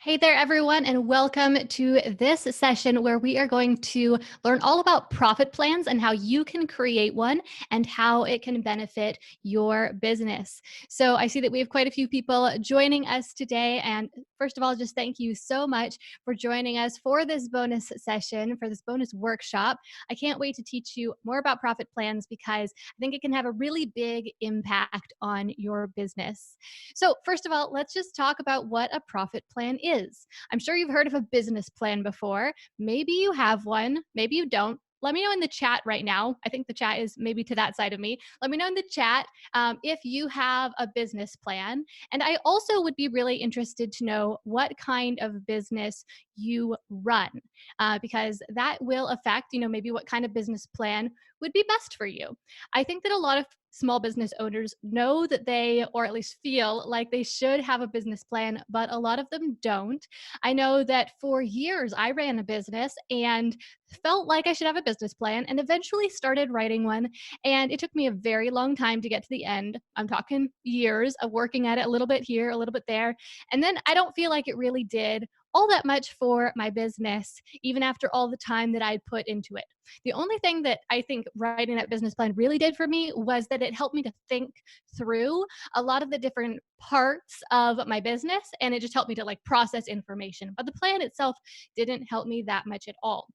Hey there, everyone, and welcome to this session where we are going to learn all about profit plans and how you can create one and how it can benefit your business. So, I see that we have quite a few people joining us today. And first of all, just thank you so much for joining us for this bonus session, for this bonus workshop. I can't wait to teach you more about profit plans because I think it can have a really big impact on your business. So, first of all, let's just talk about what a profit plan is. I'm sure you've heard of a business plan before. Maybe you have one, maybe you don't. Let me know in the chat right now. I think the chat is maybe to that side of me. Let me know in the chat if you have a business plan. And I also would be really interested to know what kind of business you run, because that will affect, maybe what kind of business plan would be best for you. I think that a lot of small business owners know that they, or at least feel like they should have a business plan, but a lot of them don't. I know that for years I ran a business and felt like I should have a business plan and eventually started writing one. And it took me a very long time to get to the end. I'm talking years of working at it, a little bit here, a little bit there. And then I don't feel like it really did all that much for my business, even after all the time that I'd put into it. The only thing that I think writing that business plan really did for me was that it helped me to think through a lot of the different parts of my business, and it just helped me to like process information. But the plan itself didn't help me that much at all.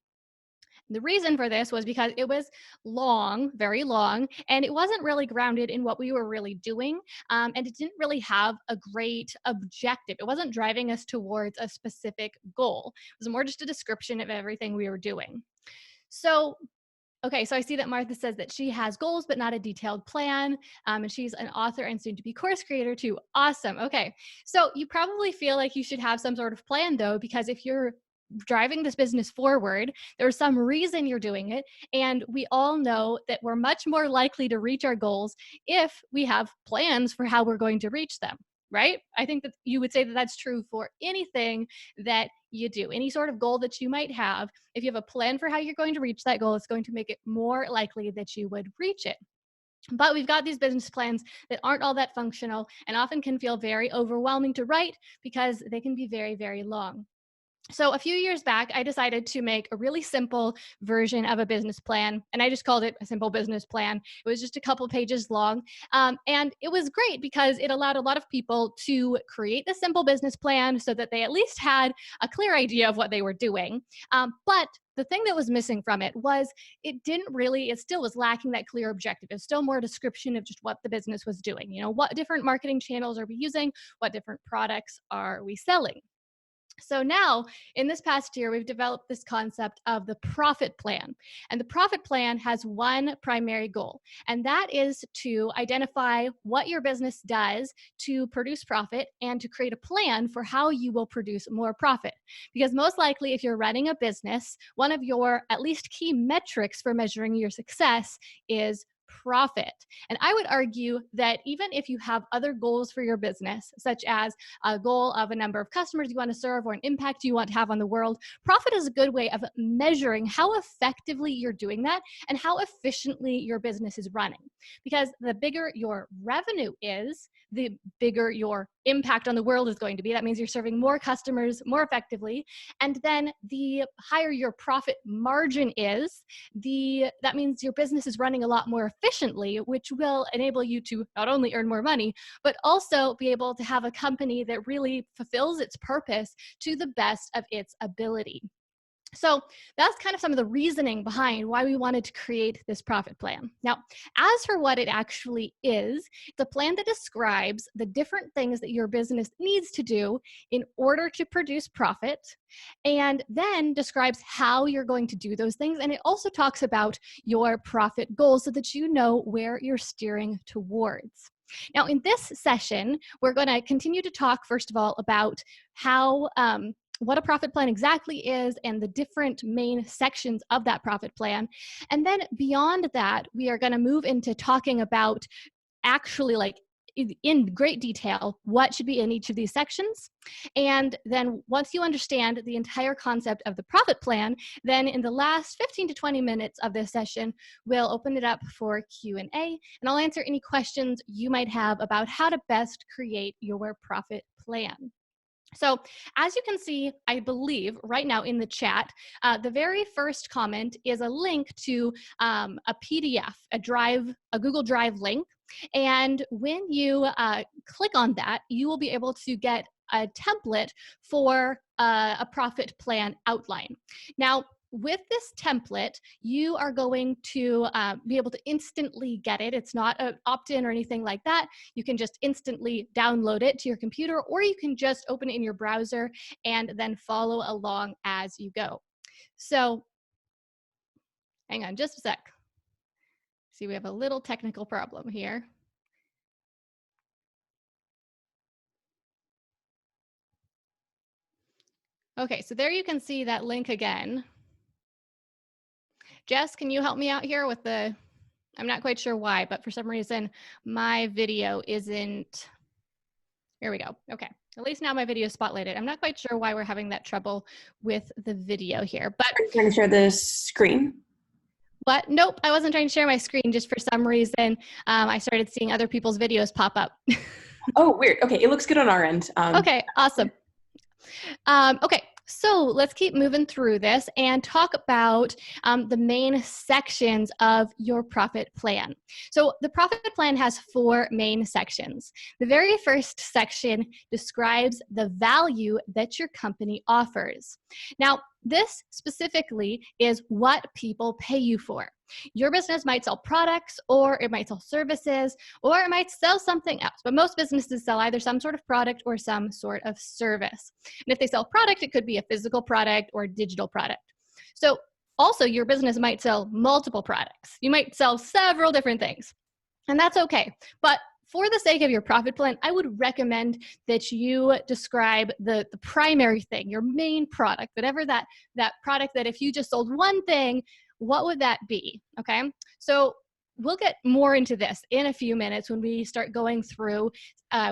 The reason for this was because it was long, very long, and it wasn't really grounded in what we were really doing. And it didn't really have a great objective. It wasn't driving us towards a specific goal. It was more just a description of everything we were doing. So, okay, so I see that Martha says that she has goals, but not a detailed plan. And she's an author and soon to be course creator too. Awesome. Okay. So you probably feel like you should have some sort of plan though, because if you're driving this business forward, there's some reason you're doing it. And we all know that we're much more likely to reach our goals if we have plans for how we're going to reach them. Right? I think that you would say that that's true for anything that you do, any sort of goal that you might have. If you have a plan for how you're going to reach that goal, it's going to make it more likely that you would reach it. But we've got these business plans that aren't all that functional and often can feel very overwhelming to write because they can be very, very long. So a few years back, I decided to make a really simple version of a business plan, and I just called it a simple business plan. It was just a couple pages long, and it was great because it allowed a lot of people to create the simple business plan so that they at least had a clear idea of what they were doing. But the thing that was missing from it was it still was lacking that clear objective. It was still more a description of just what the business was doing. What different marketing channels are we using? What different products are we selling? So now, in this past year, we've developed this concept of the profit plan. And the profit plan has one primary goal, and that is to identify what your business does to produce profit and to create a plan for how you will produce more profit. Because most likely, if you're running a business, one of your at least key metrics for measuring your success is profit. And I would argue that even if you have other goals for your business, such as a goal of a number of customers you want to serve or an impact you want to have on the world, profit is a good way of measuring how effectively you're doing that and how efficiently your business is running. Because the bigger your revenue is, the bigger your impact on the world is going to be. That means you're serving more customers more effectively. And then the higher your profit margin is, that means your business is running a lot more efficiently, which will enable you to not only earn more money, but also be able to have a company that really fulfills its purpose to the best of its ability. So that's kind of some of the reasoning behind why we wanted to create this profit plan. Now, as for what it actually is, it's a plan that describes the different things that your business needs to do in order to produce profit, and then describes how you're going to do those things. And it also talks about your profit goals so that you know where you're steering towards. Now, in this session, we're going to continue to talk, first of all, about how what a profit plan exactly is and the different main sections of that profit plan. And then beyond that, we are going to move into talking about actually like in great detail what should be in each of these sections. And then once you understand the entire concept of the profit plan, then in the last 15 to 20 minutes of this session, we'll open it up for Q&A, and I'll answer any questions you might have about how to best create your profit plan. So as you can see, I believe right now in the chat, the very first comment is a link to a PDF, a Google Drive link. And when you click on that, you will be able to get a template for a profit plan outline. Now, with this template, you are going to be able to instantly get it. It's not an opt-in or anything like that. You can just instantly download it to your computer, or you can just open it in your browser and then follow along as you go. So hang on just a sec. See, we have a little technical problem here. Okay, so there you can see that link again. Jess, can you help me out here with I'm not quite sure why, but for some reason my video isn't, here we go. Okay, at least now my video is spotlighted. I'm not quite sure why we're having that trouble with the video here, but. Are you trying to share the screen? What? Nope, I wasn't trying to share my screen. Just for some reason, I started seeing other people's videos pop up. Oh, weird. Okay, it looks good on our end. Okay, awesome. Okay, so let's keep moving through this and talk about the main sections of your profit plan. So the profit plan has 4 main sections. The very first section describes the value that your company offers. Now, this specifically is what people pay you for. Your business might sell products, or it might sell services, or it might sell something else. But most businesses sell either some sort of product or some sort of service. And if they sell product, it could be a physical product or a digital product. So also your business might sell multiple products. You might sell several different things, and that's okay. But for the sake of your profit plan, I would recommend that you describe the primary thing, your main product, whatever that product that if you just sold one thing, what would that be? Okay, so we'll get more into this in a few minutes when we start going through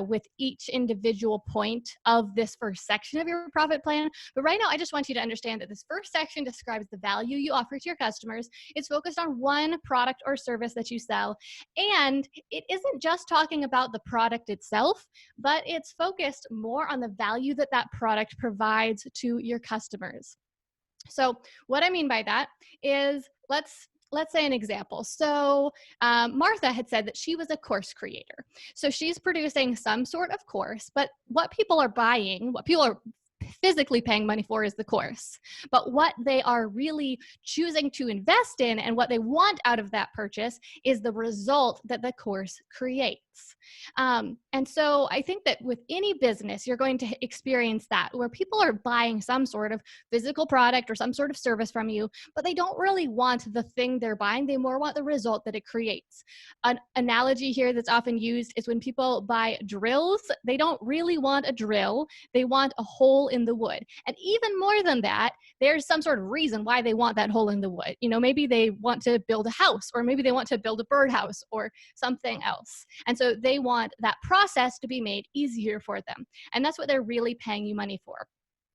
with each individual point of this first section of your profit plan. But right now, I just want you to understand that this first section describes the value you offer to your customers. It's focused on one product or service that you sell. And it isn't just talking about the product itself, but it's focused more on the value that that product provides to your customers. So what I mean by that is, let's say an example. So Martha had said that she was a course creator. So she's producing some sort of course, but what people are buying, what people are physically paying money for is the course. But what they are really choosing to invest in and what they want out of that purchase is the result that the course creates. And so I think that with any business, you're going to experience that where people are buying some sort of physical product or some sort of service from you, but they don't really want the thing they're buying. They more want the result that it creates. An analogy here that's often used is when people buy drills, they don't really want a drill. They want a hole in the wood. And even more than that, there's some sort of reason why they want that hole in the wood. You know, maybe they want to build a house, or maybe they want to build a birdhouse or something else. And so they want that process to be made easier for them. And that's what they're really paying you money for.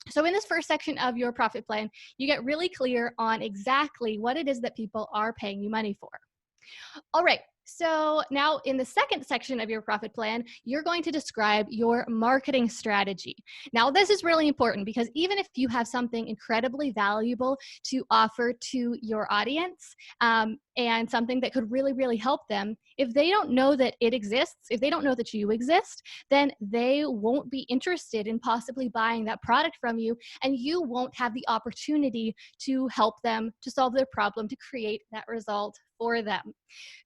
So in this first section of your profit plan, you get really clear on exactly what it is that people are paying you money for. All right. So now in the second section of your profit plan, you're going to describe your marketing strategy. Now, this is really important because even if you have something incredibly valuable to offer to your audience and something that could really, really help them, if they don't know that it exists, if they don't know that you exist, then they won't be interested in possibly buying that product from you, and you won't have the opportunity to help them, to solve their problem, to create that result for them.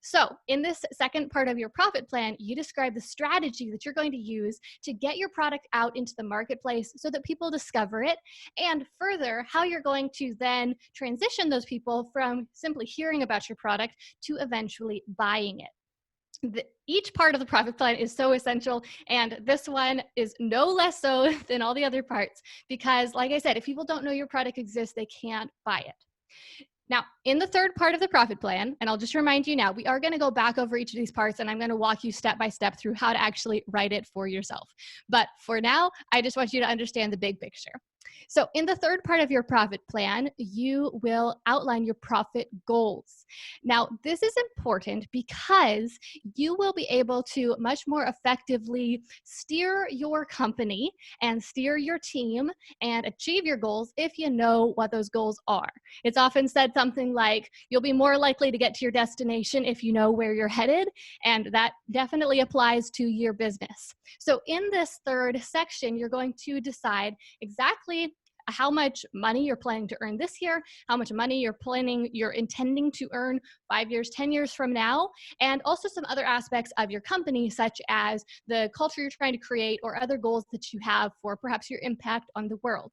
So in this second part of your profit plan, you describe the strategy that you're going to use to get your product out into the marketplace so that people discover it, and further, how you're going to then transition those people from simply hearing about your product to eventually buying it. Each part of the profit plan is so essential, and this one is no less so than all the other parts because, like I said, if people don't know your product exists, they can't buy it. Now, in the third part of the profit plan, and I'll just remind you now, we are going to go back over each of these parts, and I'm going to walk you step by step through how to actually write it for yourself. But for now, I just want you to understand the big picture. So in the third part of your profit plan, you will outline your profit goals. Now, this is important because you will be able to much more effectively steer your company and steer your team and achieve your goals if you know what those goals are. It's often said something like, you'll be more likely to get to your destination if you know where you're headed, and that definitely applies to your business. So in this third section, you're going to decide exactly how much money you're planning to earn this year, how much money you're intending to earn 5 years, 10 years from now, and also some other aspects of your company, such as the culture you're trying to create or other goals that you have for perhaps your impact on the world.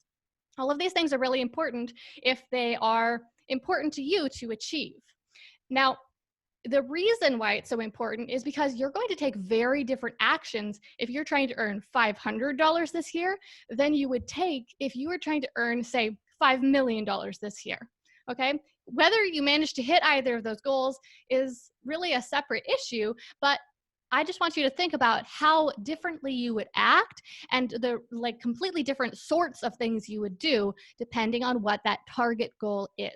All of these things are really important if they are important to you to achieve. Now, the reason why it's so important is because you're going to take very different actions if you're trying to earn $500 this year than you would take if you were trying to earn, say, $5 million this year. Okay? Whether you manage to hit either of those goals is really a separate issue, but I just want you to think about how differently you would act and the completely different sorts of things you would do depending on what that target goal is.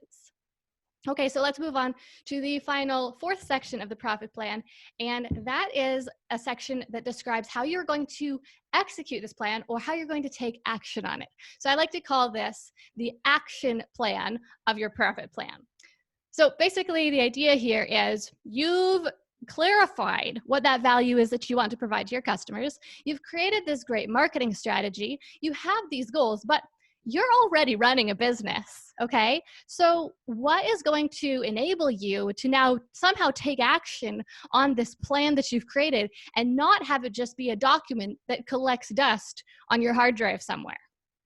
Okay, so let's move on to the final fourth section of the profit plan, and that is a section that describes how you're going to execute this plan or how you're going to take action on it. So I like to call this the action plan of your profit plan. So basically the idea here is you've clarified what that value is that you want to provide to your customers. You've created this great marketing strategy. You have these goals, but you're already running a business, okay? So what is going to enable you to now somehow take action on this plan that you've created and not have it just be a document that collects dust on your hard drive somewhere?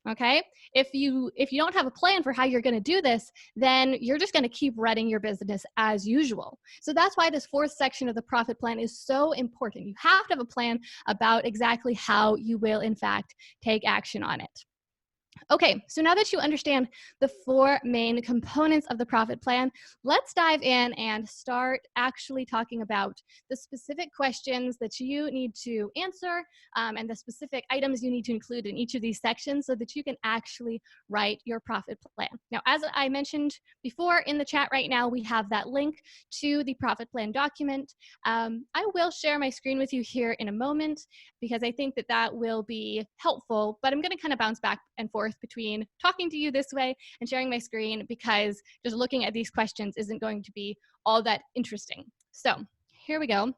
Okay? If you don't have a plan for how you're going to do this, then you're just going to keep running your business as usual. So that's why this fourth section of the profit plan is so important. You have to have a plan about exactly how you will, in fact, take action on it. Okay, so now that you understand the four main components of the profit plan, let's dive in and start actually talking about the specific questions that you need to answer and the specific items you need to include in each of these sections so that you can actually write your profit plan. Now, as I mentioned before in the chat right now, we have that link to the profit plan document. I will share my screen with you here in a moment because I think that that will be helpful, but I'm going to kind of bounce back and forth between talking to you this way and sharing my screen because just looking at these questions isn't going to be all that interesting. So here we go.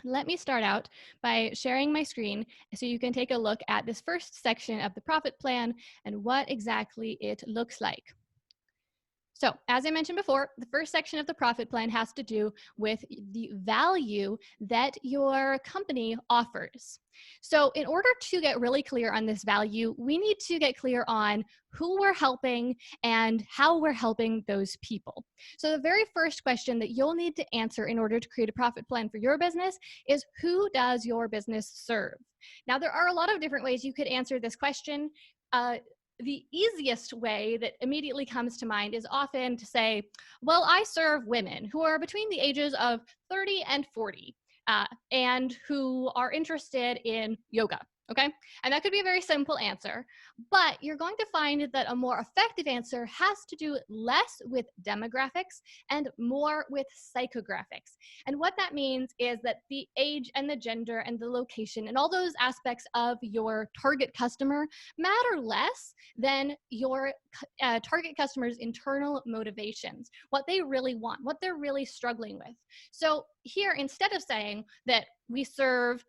Let me start out by sharing my screen so you can take a look at this first section of the profit plan and what exactly it looks like. So as I mentioned before, the first section of the profit plan has to do with the value that your company offers. So in order to get really clear on this value, we need to get clear on who we're helping and how we're helping those people. So the very first question that you'll need to answer in order to create a profit plan for your business is, who does your business serve? Now, there are a lot of different ways you could answer this question. The easiest way that immediately comes to mind is often to say, well, I serve women who are between the ages of 30 and 40 and who are interested in yoga. Okay, and that could be a very simple answer, but you're going to find that a more effective answer has to do less with demographics and more with psychographics. And what that means is that the age and the gender and the location and all those aspects of your target customer matter less than your target customer's internal motivations, what they really want, what they're really struggling with. So here, instead of saying that we serve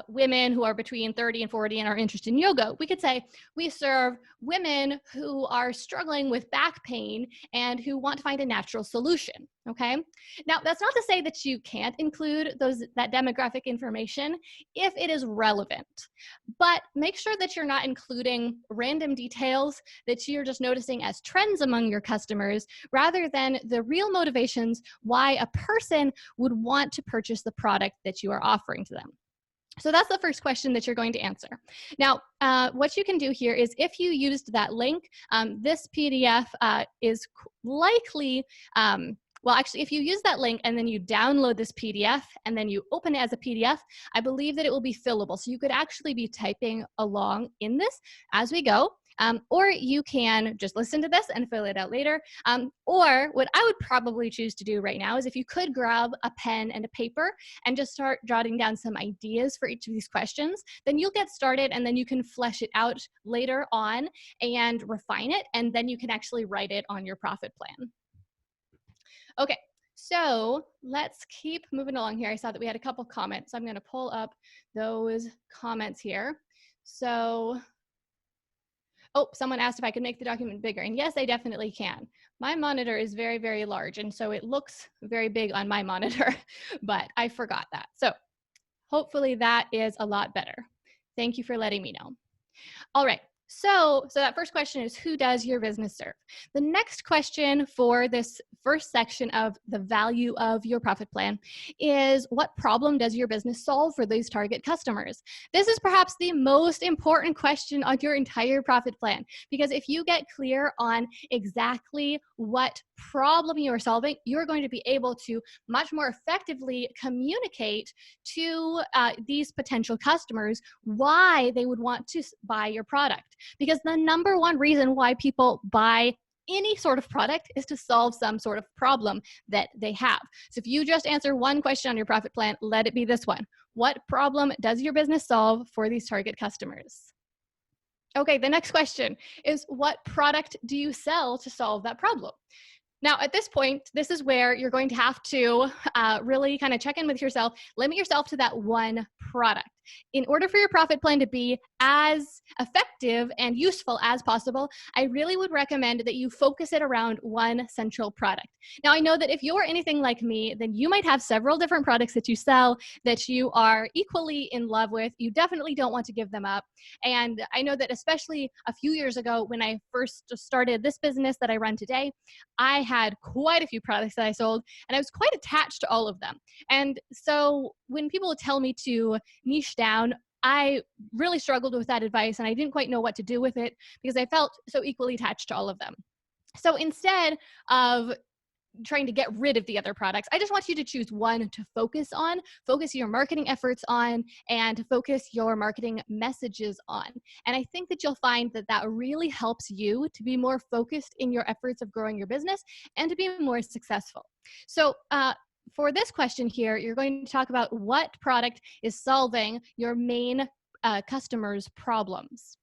women who are between 30 and 40 and are interested in yoga, we could say we serve women who are struggling with back pain and who want to find a natural solution. Okay. Now, that's not to say that you can't include that demographic information if it is relevant, but make sure that you're not including random details that you're just noticing as trends among your customers, rather than the real motivations why a person would want to purchase the product that you are offering to them. So that's the first question that you're going to answer. Now, what you can do here is, if you used that link, this PDF is likely, well, actually, if you use that link and then you download this PDF and then you open it as a PDF, I believe that it will be fillable. So you could actually be typing along in this as we go. Or you can just listen to this and fill it out later. Or what I would probably choose to do right now is if you could grab a pen and a paper and just start jotting down some ideas for each of these questions, then you'll get started and then you can flesh it out later on and refine it, and then you can actually write it on your profit plan. Okay, so let's keep moving along here. I saw that we had a couple comments, so I'm going to pull up those comments here. So, oh, someone asked if I could make the document bigger, and yes, I definitely can. My monitor is very, very large, and so it looks very big on my monitor, but I forgot that. So hopefully that is a lot better. Thank you for letting me know. All right. So that first question is, who does your business serve? The next question for this first section of the value of your profit plan is, what problem does your business solve for these target customers? This is perhaps the most important question on your entire profit plan, because if you get clear on exactly what problem you are solving, you're going to be able to much more effectively communicate to these potential customers why they would want to buy your product. Because the number one reason why people buy any sort of product is to solve some sort of problem that they have. So if you just answer one question on your profit plan, let it be this one. What problem does your business solve for these target customers? Okay, the next question is, what product do you sell to solve that problem? Now, at this point, this is where you're going to have to really kind of check in with yourself, limit yourself to that one product. In order for your profit plan to be as effective and useful as possible, I really would recommend that you focus it around one central product. Now, I know that if you're anything like me, then you might have several different products that you sell that you are equally in love with. You definitely don't want to give them up. And I know that especially a few years ago when I first started this business that I run today, I had quite a few products that I sold, and I was quite attached to all of them. And so when people would tell me to niche down, I really struggled with that advice, and I didn't quite know what to do with it because I felt so equally attached to all of them. So instead of trying to get rid of the other products, I just want you to choose one to focus on, focus your marketing efforts on, and to focus your marketing messages on. And I think that you'll find that that really helps you to be more focused in your efforts of growing your business and to be more successful. So for this question here, you're going to talk about what product is solving your main customers' problems.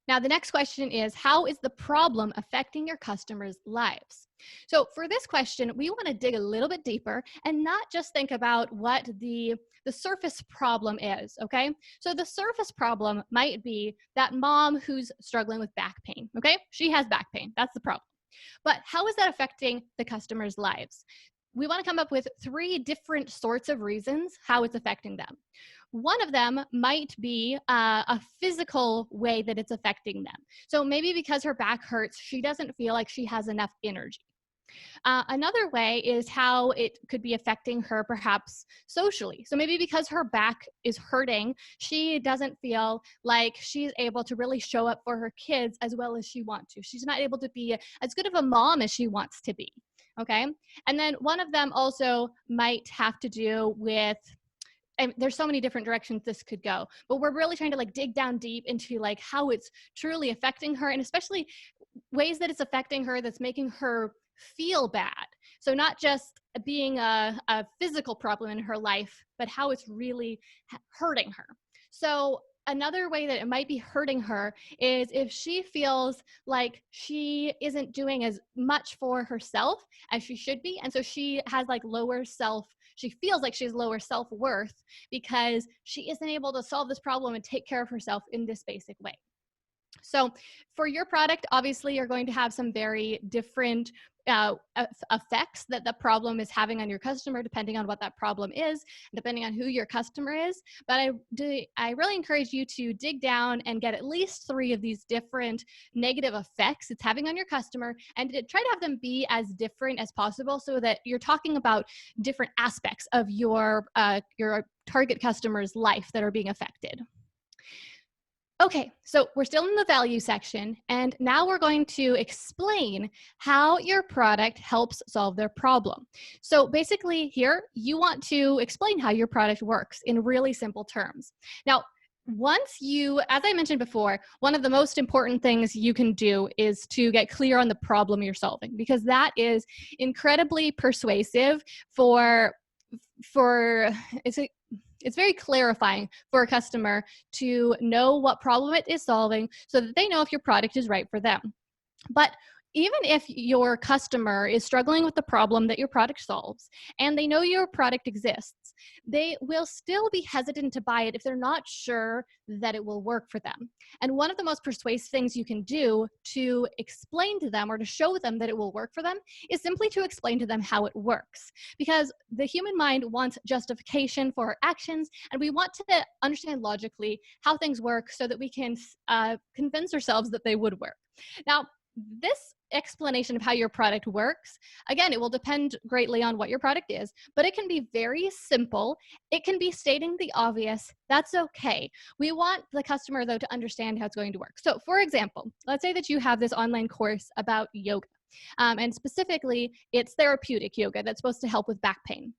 Now, the next question is, how is the problem affecting your customers' lives? So for this question, we want to dig a little bit deeper and not just think about what the surface problem is, okay? So the surface problem might be that mom who's struggling with back pain, okay? She has back pain. That's the problem. But how is that affecting the customers' lives? We want to come up with 3 different sorts of reasons how it's affecting them. One of them might be a physical way that it's affecting them. So maybe because her back hurts, she doesn't feel like she has enough energy. Another way is how it could be affecting her perhaps socially. So maybe because her back is hurting, she doesn't feel like she's able to really show up for her kids as well as she wants to. She's not able to be as good of a mom as she wants to be. Okay. And then one of them also might have to do with, and there's so many different directions this could go, but we're really trying to like dig down deep into like how it's truly affecting her, and especially ways that it's affecting her that's making her feel bad. So not just being a physical problem in her life, but how it's really hurting her. So another way that it might be hurting her is if she feels like she isn't doing as much for herself as she should be. And so she has like she feels like she has lower self-worth because she isn't able to solve this problem and take care of herself in this basic way. So for your product, obviously, you're going to have some very different effects that the problem is having on your customer, depending on what that problem is, depending on who your customer is. But I really encourage you to dig down and get at least 3 of these different negative effects it's having on your customer, and to try to have them be as different as possible so that you're talking about different aspects of your target customer's life that are being affected. Okay, so we're still in the value section, and now we're going to explain how your product helps solve their problem. So basically here, you want to explain how your product works in really simple terms. Now, Once you, as I mentioned before, one of the most important things you can do is to get clear on the problem you're solving, because that is incredibly persuasive for for it's a, it's very clarifying for a customer to know what problem it is solving so that they know if your product is right for them. But even if your customer is struggling with the problem that your product solves and they know your product exists, they will still be hesitant to buy it if they're not sure that it will work for them. And one of the most persuasive things you can do to explain to them or to show them that it will work for them is simply to explain to them how it works. Because the human mind wants justification for our actions, and we want to understand logically how things work so that we can convince ourselves that they would work. Now, this explanation of how your product works, again, it will depend greatly on what your product is, but it can be very simple. It can be stating the obvious. That's okay. We want the customer, though, to understand how it's going to work. So, for example, let's say that you have this online course about yoga, and specifically, it's therapeutic yoga that's supposed to help with back pain.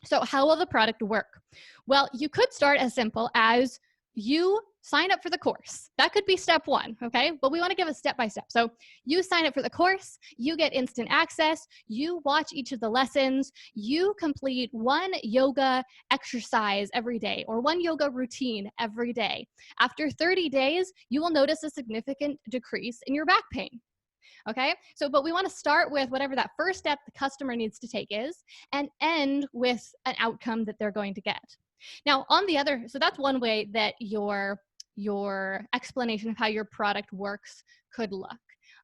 So how will the product work? Well, you could start as simple as you sign up for the course. That could be step one, okay? But we want to give a step by step. So you sign up for the course, you get instant access, you watch each of the lessons, you complete one yoga exercise every day or one yoga routine every day. After 30 days, you will notice a significant decrease in your back pain. Okay, so but we want to start with whatever that first step the customer needs to take is and end with an outcome that they're going to get. Now, on the other, so that's one way that your explanation of how your product works could look.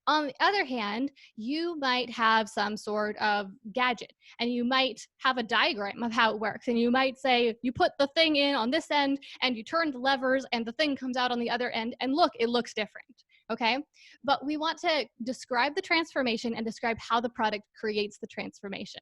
On the other hand, you might have some sort of gadget and you might have a diagram of how it works. And you might say, you put the thing in on this end and you turn the levers and the thing comes out on the other end. And look, it looks different. Okay. But we want to describe the transformation and describe how the product creates the transformation.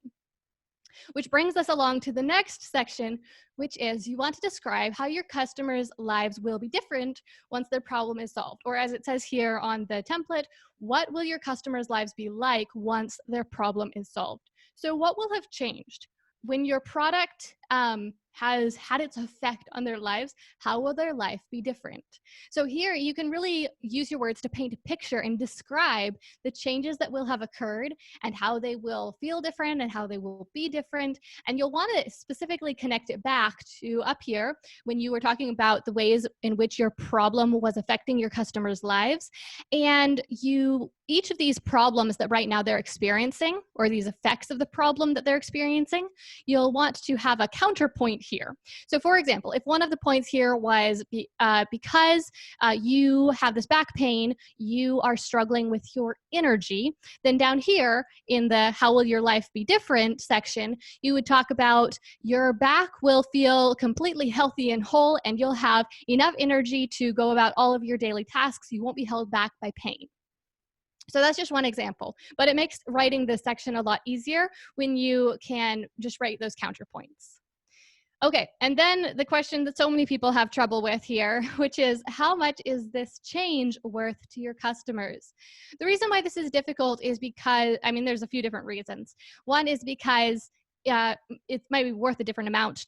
Which brings us along to the next section, which is you want to describe how your customers' lives will be different once their problem is solved. Or as it says here on the template, what will your customers' lives be like once their problem is solved? So what will have changed? When your product has had its effect on their lives, how will their life be different? So here you can really use your words to paint a picture and describe the changes that will have occurred and how they will feel different and how they will be different. And you'll want to specifically connect it back to up here when you were talking about the ways in which your problem was affecting your customers' lives. And each of these problems that right now they're experiencing, or these effects of the problem that they're experiencing, you'll want to have a counterpoint here. So for example, if one of the points here was because you have this back pain, you are struggling with your energy, then down here in the how will your life be different section, you would talk about your back will feel completely healthy and whole, and you'll have enough energy to go about all of your daily tasks. You won't be held back by pain. So that's just one example, but it makes writing this section a lot easier when you can just write those counterpoints. Okay, and then the question that so many people have trouble with here, which is how much is this change worth to your customers? The reason why this is difficult is because, I mean, there's a few different reasons. One is because it might be worth a different amount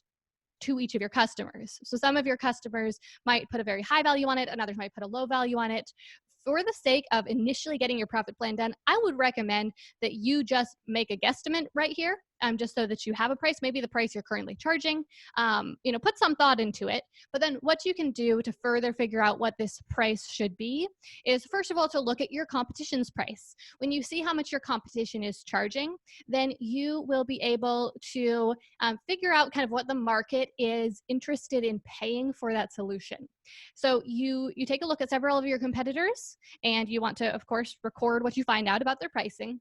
to each of your customers. So some of your customers might put a very high value on it, and others might put a low value on it. For the sake of initially getting your profit plan done, I would recommend that you just make a guesstimate right here, just so that you have a price, maybe the price you're currently charging, put some thought into it. But then what you can do to further figure out what this price should be is, first of all, to look at your competition's price. When you see how much your competition is charging, then you will be able to figure out kind of what the market is interested in paying for that solution. So you take a look at several of your competitors, and you want to, of course, record what you find out about their pricing.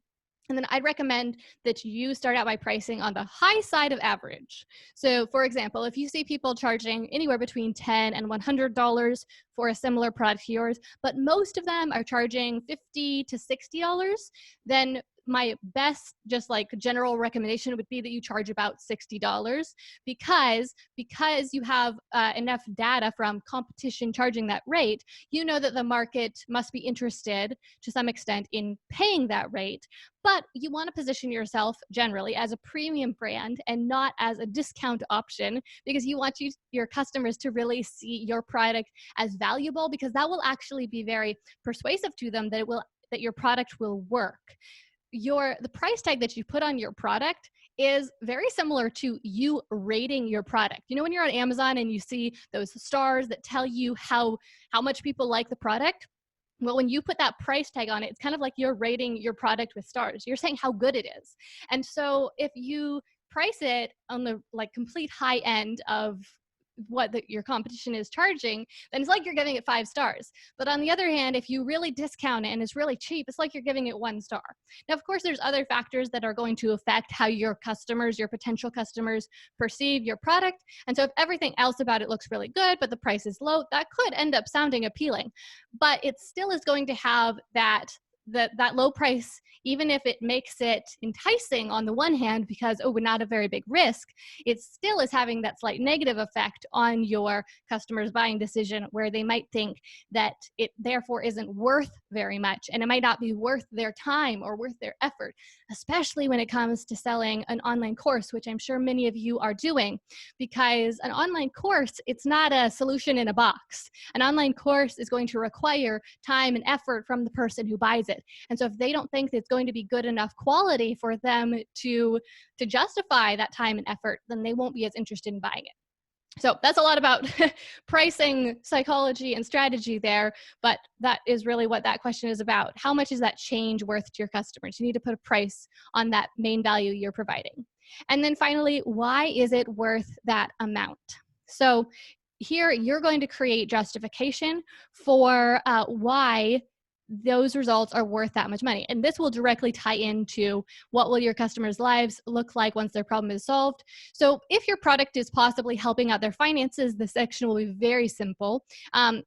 And then I'd recommend that you start out by pricing on the high side of average. So for example, if you see people charging anywhere between $10 and $100 for a similar product to yours, but most of them are charging $50 to $60, then my best, just like general recommendation would be that you charge about $60 because you have enough data from competition charging that rate. You know that the market must be interested to some extent in paying that rate, but you want to position yourself generally as a premium brand and not as a discount option, because you want your customers to really see your product as valuable, because that will actually be very persuasive to them that your product will work. The price tag that you put on your product is very similar to you rating your product. You know, when you're on Amazon and you see those stars that tell you how much people like the product, well, when you put that price tag on it, it's kind of like you're rating your product with stars. You're saying how good it is. And so if you price it on the like complete high end of what your competition is charging, then it's like you're giving it 5 stars. But on the other hand, if you really discount it and it's really cheap, it's like you're giving it 1 star. Now, of course, there's other factors that are going to affect how your potential customers perceive your product. And so if everything else about it looks really good, but the price is low, that could end up sounding appealing. But it still is going to have that low price, even if it makes it enticing on the one hand because, oh, we're not a very big risk, it still is having that slight negative effect on your customers' buying decision, where they might think that it therefore isn't worth very much, and it might not be worth their time or worth their effort, especially when it comes to selling an online course, which I'm sure many of you are doing, because an online course, it's not a solution in a box. An online course is going to require time and effort from the person who buys it. And so if they don't think that it's going to be good enough quality for them to justify that time and effort, then they won't be as interested in buying it. So that's a lot about pricing psychology and strategy there, but that is really what that question is about. How much is that change worth to your customers? You need to put a price on that main value you're providing. And then finally, why is it worth that amount? So here you're going to create justification for why those results are worth that much money. And this will directly tie into what will your customers' lives look like once their problem is solved. So if your product is possibly helping out their finances, the section will be very simple.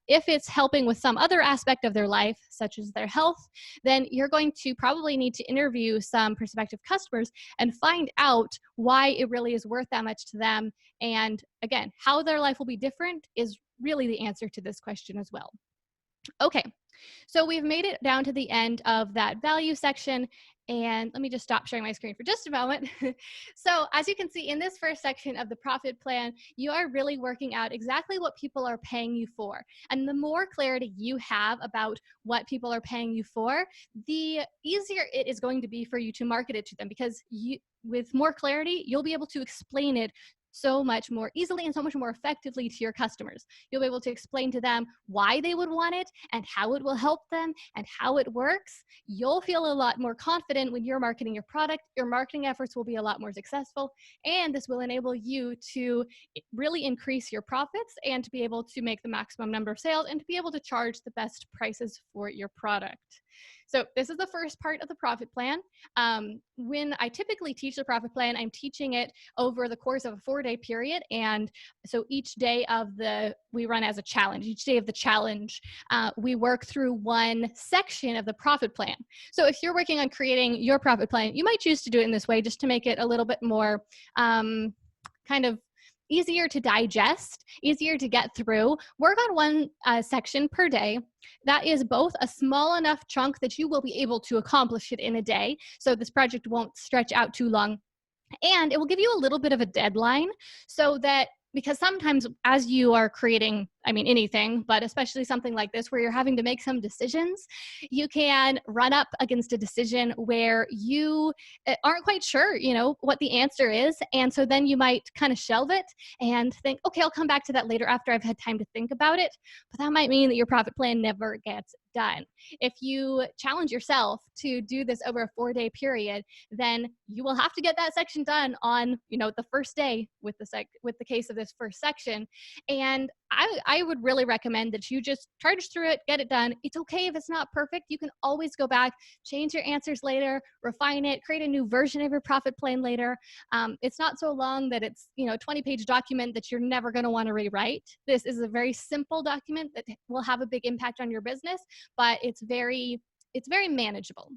If it's helping with some other aspect of their life, such as their health, then you're going to probably need to interview some prospective customers and find out why it really is worth that much to them. And again, how their life will be different is really the answer to this question as well. Okay, so we've made it down to the end of that value section, and let me just stop sharing my screen for just a moment. So as you can see in this first section of the profit plan, you are really working out exactly what people are paying you for. And the more clarity you have about what people are paying you for, the easier it is going to be for you to market it to them, because with more clarity, you'll be able to explain it so much more easily and so much more effectively to your customers. You'll be able to explain to them why they would want it and how it will help them and how it works. You'll feel a lot more confident when you're marketing your product. Your marketing efforts will be a lot more successful, and this will enable you to really increase your profits and to be able to make the maximum number of sales and to be able to charge the best prices for your product. So this is the first part of the profit plan. When I typically teach the profit plan, I'm teaching it over the course of a 4-day period. And so each day we run as a challenge. Each day of the challenge, we work through one section of the profit plan. So if you're working on creating your profit plan, you might choose to do it in this way just to make it a little bit more kind of easier to digest, easier to get through. Work on one section per day. That is both a small enough chunk that you will be able to accomplish it in a day, so this project won't stretch out too long, and it will give you a little bit of a deadline, so that, because sometimes as you are creating, anything, but especially something like this where you're having to make some decisions, you can run up against a decision where you aren't quite sure, what the answer is. And so then you might kind of shelve it and think, okay, I'll come back to that later after I've had time to think about it. But that might mean that your profit plan never gets done. If you challenge yourself to do this over a 4-day period, then you will have to get that section done on, the first day with the case of this first section. And I would really recommend that you just charge through it, get it done. It's okay if it's not perfect. You can always go back, change your answers later, refine it, create a new version of your profit plan later. It's not so long that it's, a 20-page document that you're never going to want to rewrite. This is a very simple document that will have a big impact on your business, but it's very manageable.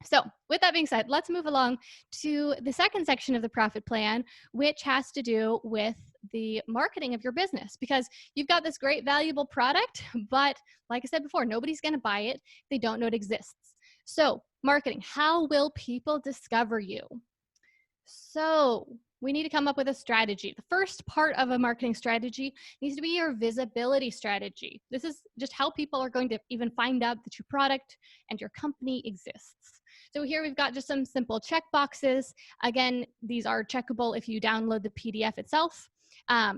So with that being said, let's move along to the second section of the profit plan, which has to do with the marketing of your business, because you've got this great valuable product, but like I said before, nobody's going to buy it. They don't know it exists. So marketing, how will people discover you? So we need to come up with a strategy. The first part of a marketing strategy needs to be your visibility strategy. This is just how people are going to even find out that your product and your company exists. So here we've got just some simple check boxes. Again, these are checkable if you download the PDF itself.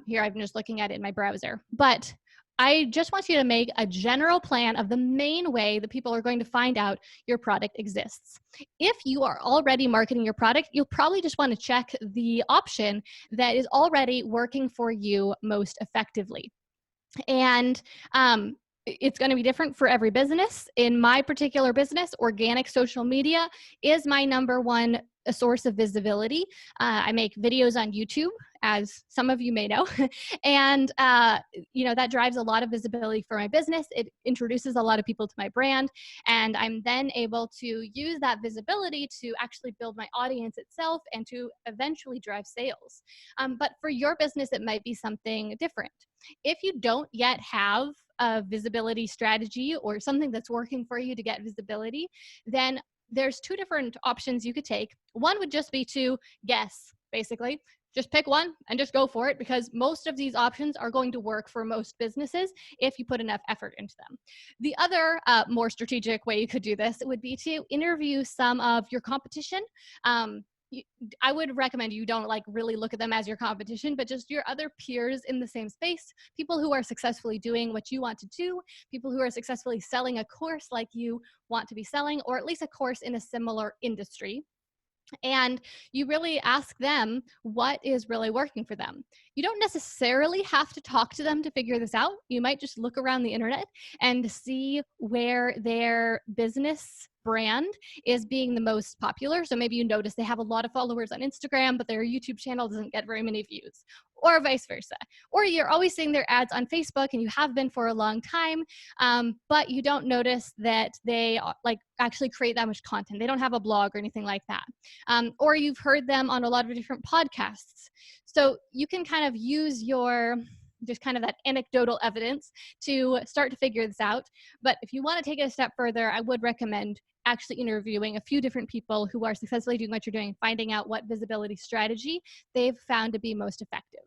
Here I'm just looking at it in my browser. But I just want you to make a general plan of the main way that people are going to find out your product exists. If you are already marketing your product, you'll probably just want to check the option that is already working for you most effectively. And it's going to be different for every business. In my particular business, organic social media is my number one source of visibility. I make videos on YouTube, as some of you may know, and that drives a lot of visibility for my business. It introduces a lot of people to my brand, and I'm then able to use that visibility to actually build my audience itself and to eventually drive sales. But for your business, it might be something different. If you don't yet have a visibility strategy or something that's working for you to get visibility, then there's two different options you could take. One would just be to guess, basically. Just pick one and just go for it, because most of these options are going to work for most businesses if you put enough effort into them. The other more strategic way you could do this would be to interview some of your competition. I would recommend you don't really look at them as your competition, but just your other peers in the same space, people who are successfully doing what you want to do, people who are successfully selling a course like you want to be selling, or at least a course in a similar industry. And you really ask them what is really working for them. You don't necessarily have to talk to them to figure this out. You might just look around the internet and see where their business brand is being the most popular. So maybe you notice they have a lot of followers on Instagram, but their YouTube channel doesn't get very many views, or vice versa. Or you're always seeing their ads on Facebook and you have been for a long time, but you don't notice that they actually create that much content. They don't have a blog or anything like that. Or you've heard them on a lot of different podcasts. So you can kind of use your just kind of that anecdotal evidence to start to figure this out. But if you want to take it a step further, I would recommend actually interviewing a few different people who are successfully doing what you're doing, finding out what visibility strategy they've found to be most effective.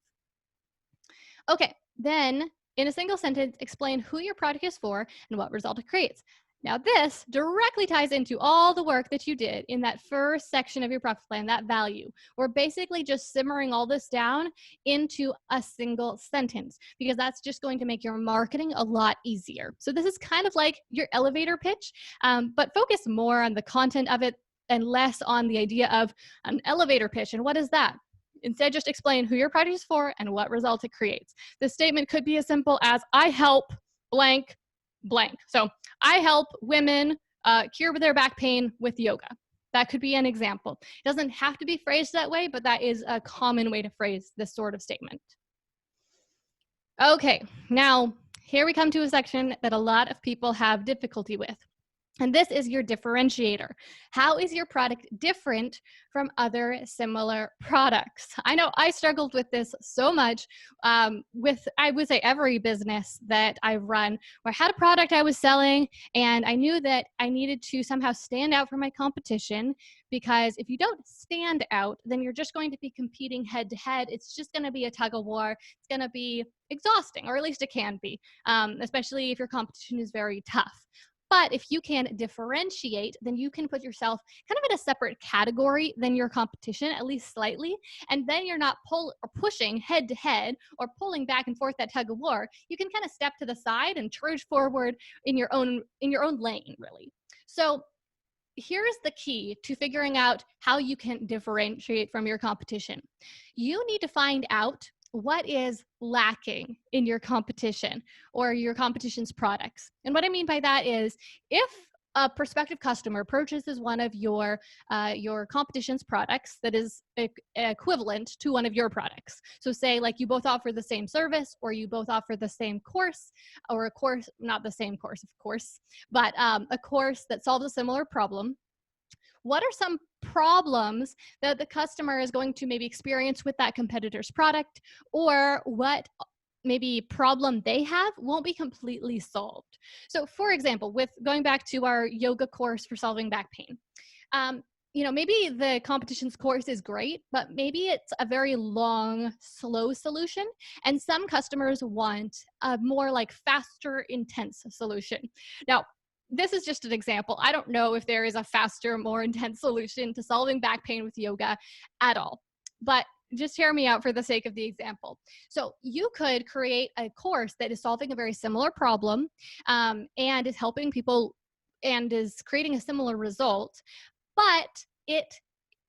Okay, then in a single sentence, explain who your product is for and what result it creates. Now, this directly ties into all the work that you did in that first section of your profit plan, that value. We're basically just simmering all this down into a single sentence, because that's just going to make your marketing a lot easier. So this is kind of like your elevator pitch, but focus more on the content of it and less on the idea of an elevator pitch. And what is that? Instead, just explain who your product is for and what result it creates. The statement could be as simple as, I help blank blank. So I help women cure their back pain with yoga. That could be an example. It doesn't have to be phrased that way, but that is a common way to phrase this sort of statement. Okay, now here we come to a section that a lot of people have difficulty with. And this is your differentiator. How is your product different from other similar products? I know I struggled with this so much with, I would say, every business that I've run, where I had a product I was selling and I knew that I needed to somehow stand out from my competition, because if you don't stand out, then you're just going to be competing head to head. It's just going to be a tug of war. It's going to be exhausting, or at least it can be, especially if your competition is very tough. But if you can differentiate, then you can put yourself kind of in a separate category than your competition, at least slightly. And then you're not pushing head to head or pulling back and forth that tug of war. You can kind of step to the side and charge forward in your own lane, really. So here's the key to figuring out how you can differentiate from your competition. You need to find out what is lacking in your competition or your competition's products. And what I mean by that is, if a prospective customer purchases one of your competition's products that is equivalent to one of your products. So say like you both offer the same service, or you both offer the same course, or a course, not the same course, of course, but a course that solves a similar problem. What are some problems that the customer is going to maybe experience with that competitor's product, or what maybe problem they have won't be completely solved? So for example, with going back to our yoga course for solving back pain, maybe the competition's course is great, but maybe it's a very long, slow solution. And some customers want a more like faster, intense solution. Now, this is just an example. I don't know if there is a faster, more intense solution to solving back pain with yoga at all. But just hear me out for the sake of the example. So you could create a course that is solving a very similar problem, and is helping people and is creating a similar result, but it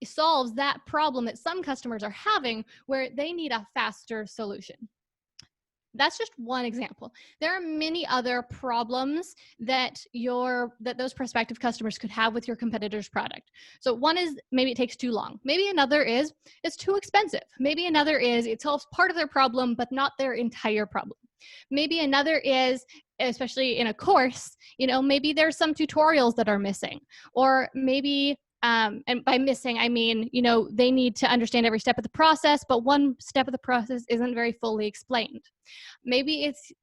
solves that problem that some customers are having where they need a faster solution. That's just one example. There are many other problems that those prospective customers could have with your competitor's product. So one is maybe it takes too long. Maybe another is it's too expensive. Maybe another is it solves part of their problem but not their entire problem. Maybe another is, especially in a course, maybe there's some tutorials that are missing, or maybe and by missing, I mean, they need to understand every step of the process, but one step of the process isn't very fully explained. Maybe it's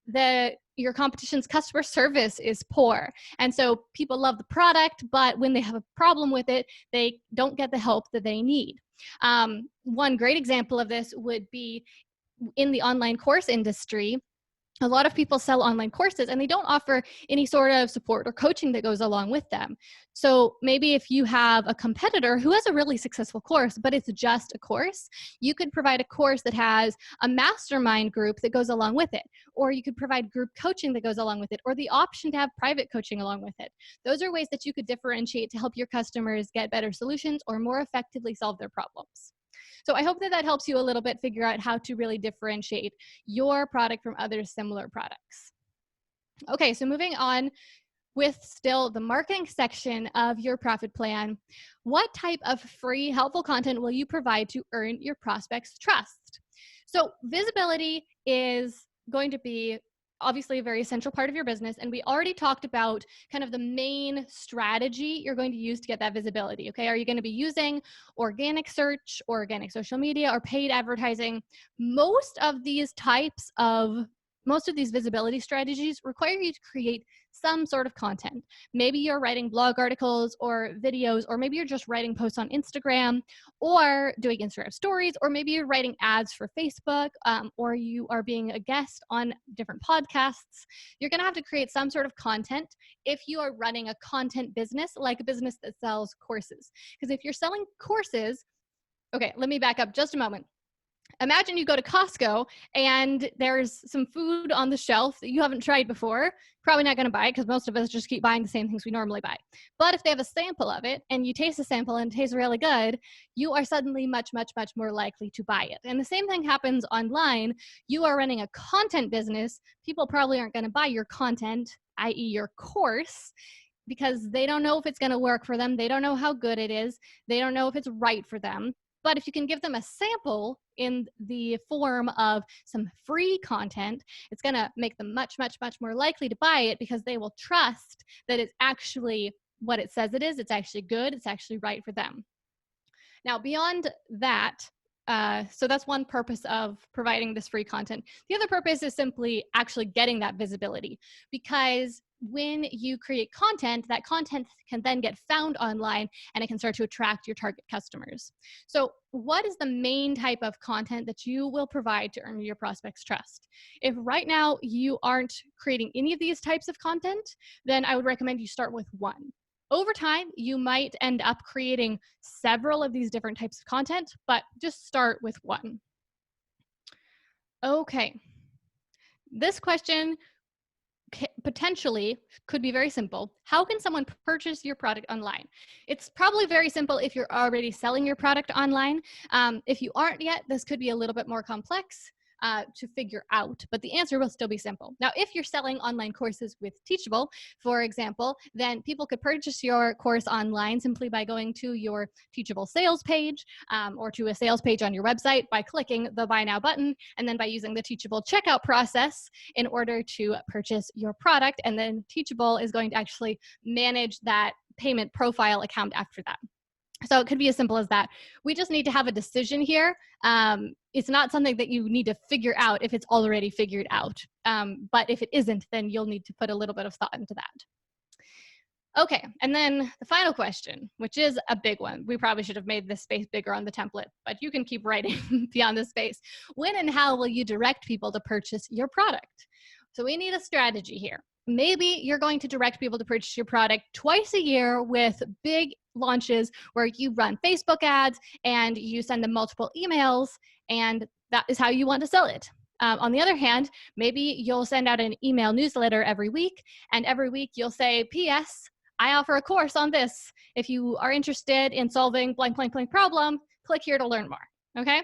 your competition's customer service is poor. And so people love the product, but when they have a problem with it, they don't get the help that they need. One great example of this would be in the online course industry. A lot of people sell online courses and they don't offer any sort of support or coaching that goes along with them. So maybe if you have a competitor who has a really successful course, but it's just a course, you could provide a course that has a mastermind group that goes along with it, or you could provide group coaching that goes along with it, or the option to have private coaching along with it. Those are ways that you could differentiate to help your customers get better solutions or more effectively solve their problems. So I hope that helps you a little bit figure out how to really differentiate your product from other similar products. Okay, so moving on with still the marketing section of your profit plan, what type of free helpful content will you provide to earn your prospects' trust? So visibility is going to be obviously a very essential part of your business. And we already talked about kind of the main strategy you're going to use to get that visibility. Okay. Are you going to be using organic search, or organic social media, or paid advertising? Most of these visibility strategies require you to create some sort of content. Maybe you're writing blog articles or videos, or maybe you're just writing posts on Instagram or doing Instagram stories, or maybe you're writing ads for Facebook, or you are being a guest on different podcasts. You're going to have to create some sort of content if you are running a content business, like a business that sells courses. Because if you're selling courses, okay, let me back up just a moment. Imagine you go to Costco and there's some food on the shelf that you haven't tried before. Probably not going to buy it because most of us just keep buying the same things we normally buy. But if they have a sample of it and you taste the sample and it tastes really good, you are suddenly much, much, much more likely to buy it. And the same thing happens online. You are running a content business. People probably aren't going to buy your content, i.e. your course, because they don't know if it's going to work for them. They don't know how good it is. They don't know if it's right for them. But if you can give them a sample in the form of some free content, it's going to make them much, much, much more likely to buy it, because they will trust that it's actually what it says it is. It's actually good. It's actually right for them. Now, beyond that, so that's one purpose of providing this free content. The other purpose is simply actually getting that visibility, because when you create content, that content can then get found online and it can start to attract your target customers. So what is the main type of content that you will provide to earn your prospects' trust? If right now you aren't creating any of these types of content, then I would recommend you start with one. Over time, you might end up creating several of these different types of content, but just start with one. Okay. This question potentially could be very simple. How can someone purchase your product online? It's probably very simple if you're already selling your product online. If you aren't yet, this could be a little bit more complex to figure out, but the answer will still be simple. Now, if you're selling online courses with Teachable, for example, then people could purchase your course online simply by going to your Teachable sales page, or to a sales page on your website by clicking the Buy Now button, and then by using the Teachable checkout process in order to purchase your product. And then Teachable is going to actually manage that payment profile account after that. So it could be as simple as that. We just need to have a decision here. It's not something that you need to figure out if it's already figured out. But if it isn't, then you'll need to put a little bit of thought into that. Okay, and then the final question, which is a big one. We probably should have made this space bigger on the template, but you can keep writing beyond this space. When and how will you direct people to purchase your product? So we need a strategy here. Maybe you're going to direct people to purchase your product twice a year with big launches where you run Facebook ads and you send them multiple emails, and that is how you want to sell it. On the other hand, maybe you'll send out an email newsletter every week, and every week you'll say, P.S., I offer a course on this. If you are interested in solving blank, blank, blank problem, click here to learn more, okay?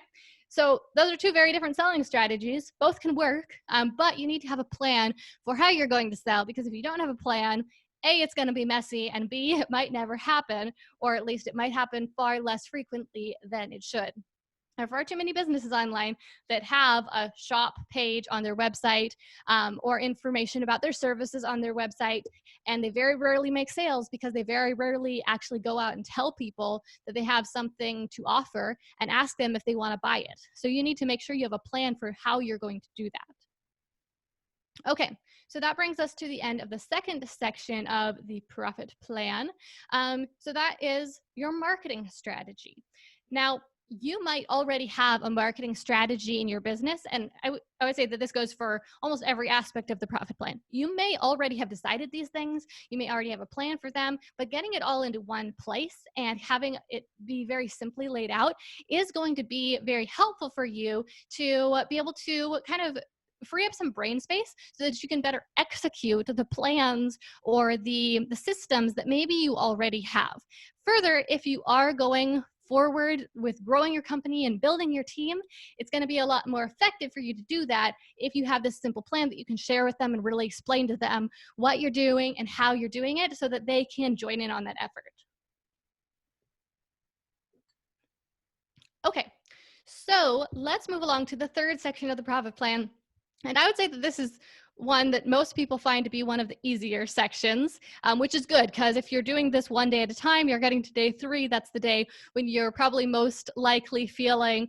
So those are two very different selling strategies. Both can work, but you need to have a plan for how you're going to sell, because if you don't have a plan, A, it's going to be messy, and B, it might never happen, or at least it might happen far less frequently than it should. There are far too many businesses online that have a shop page on their website or information about their services on their website, and they very rarely make sales because they very rarely actually go out and tell people that they have something to offer and ask them if they want to buy it. So you need to make sure you have a plan for how you're going to do that. Okay, so that brings us to the end of the second section of the profit plan. So that is your marketing strategy. Now, you might already have a marketing strategy in your business, and I would say that this goes for almost every aspect of the profit plan. You may already have decided these things, you may already have a plan for them, but getting it all into one place and having it be very simply laid out is going to be very helpful for you to be able to kind of free up some brain space so that you can better execute the plans or the systems that maybe you already have. Further, if you are going forward with growing your company and building your team, it's going to be a lot more effective for you to do that if you have this simple plan that you can share with them and really explain to them what you're doing and how you're doing it so that they can join in on that effort. Okay, so let's move along to the third section of the profit plan. And I would say that this is one that most people find to be one of the easier sections, which is good, because if you're doing this one day at a time, you're getting to day 3, that's the day when you're probably most likely feeling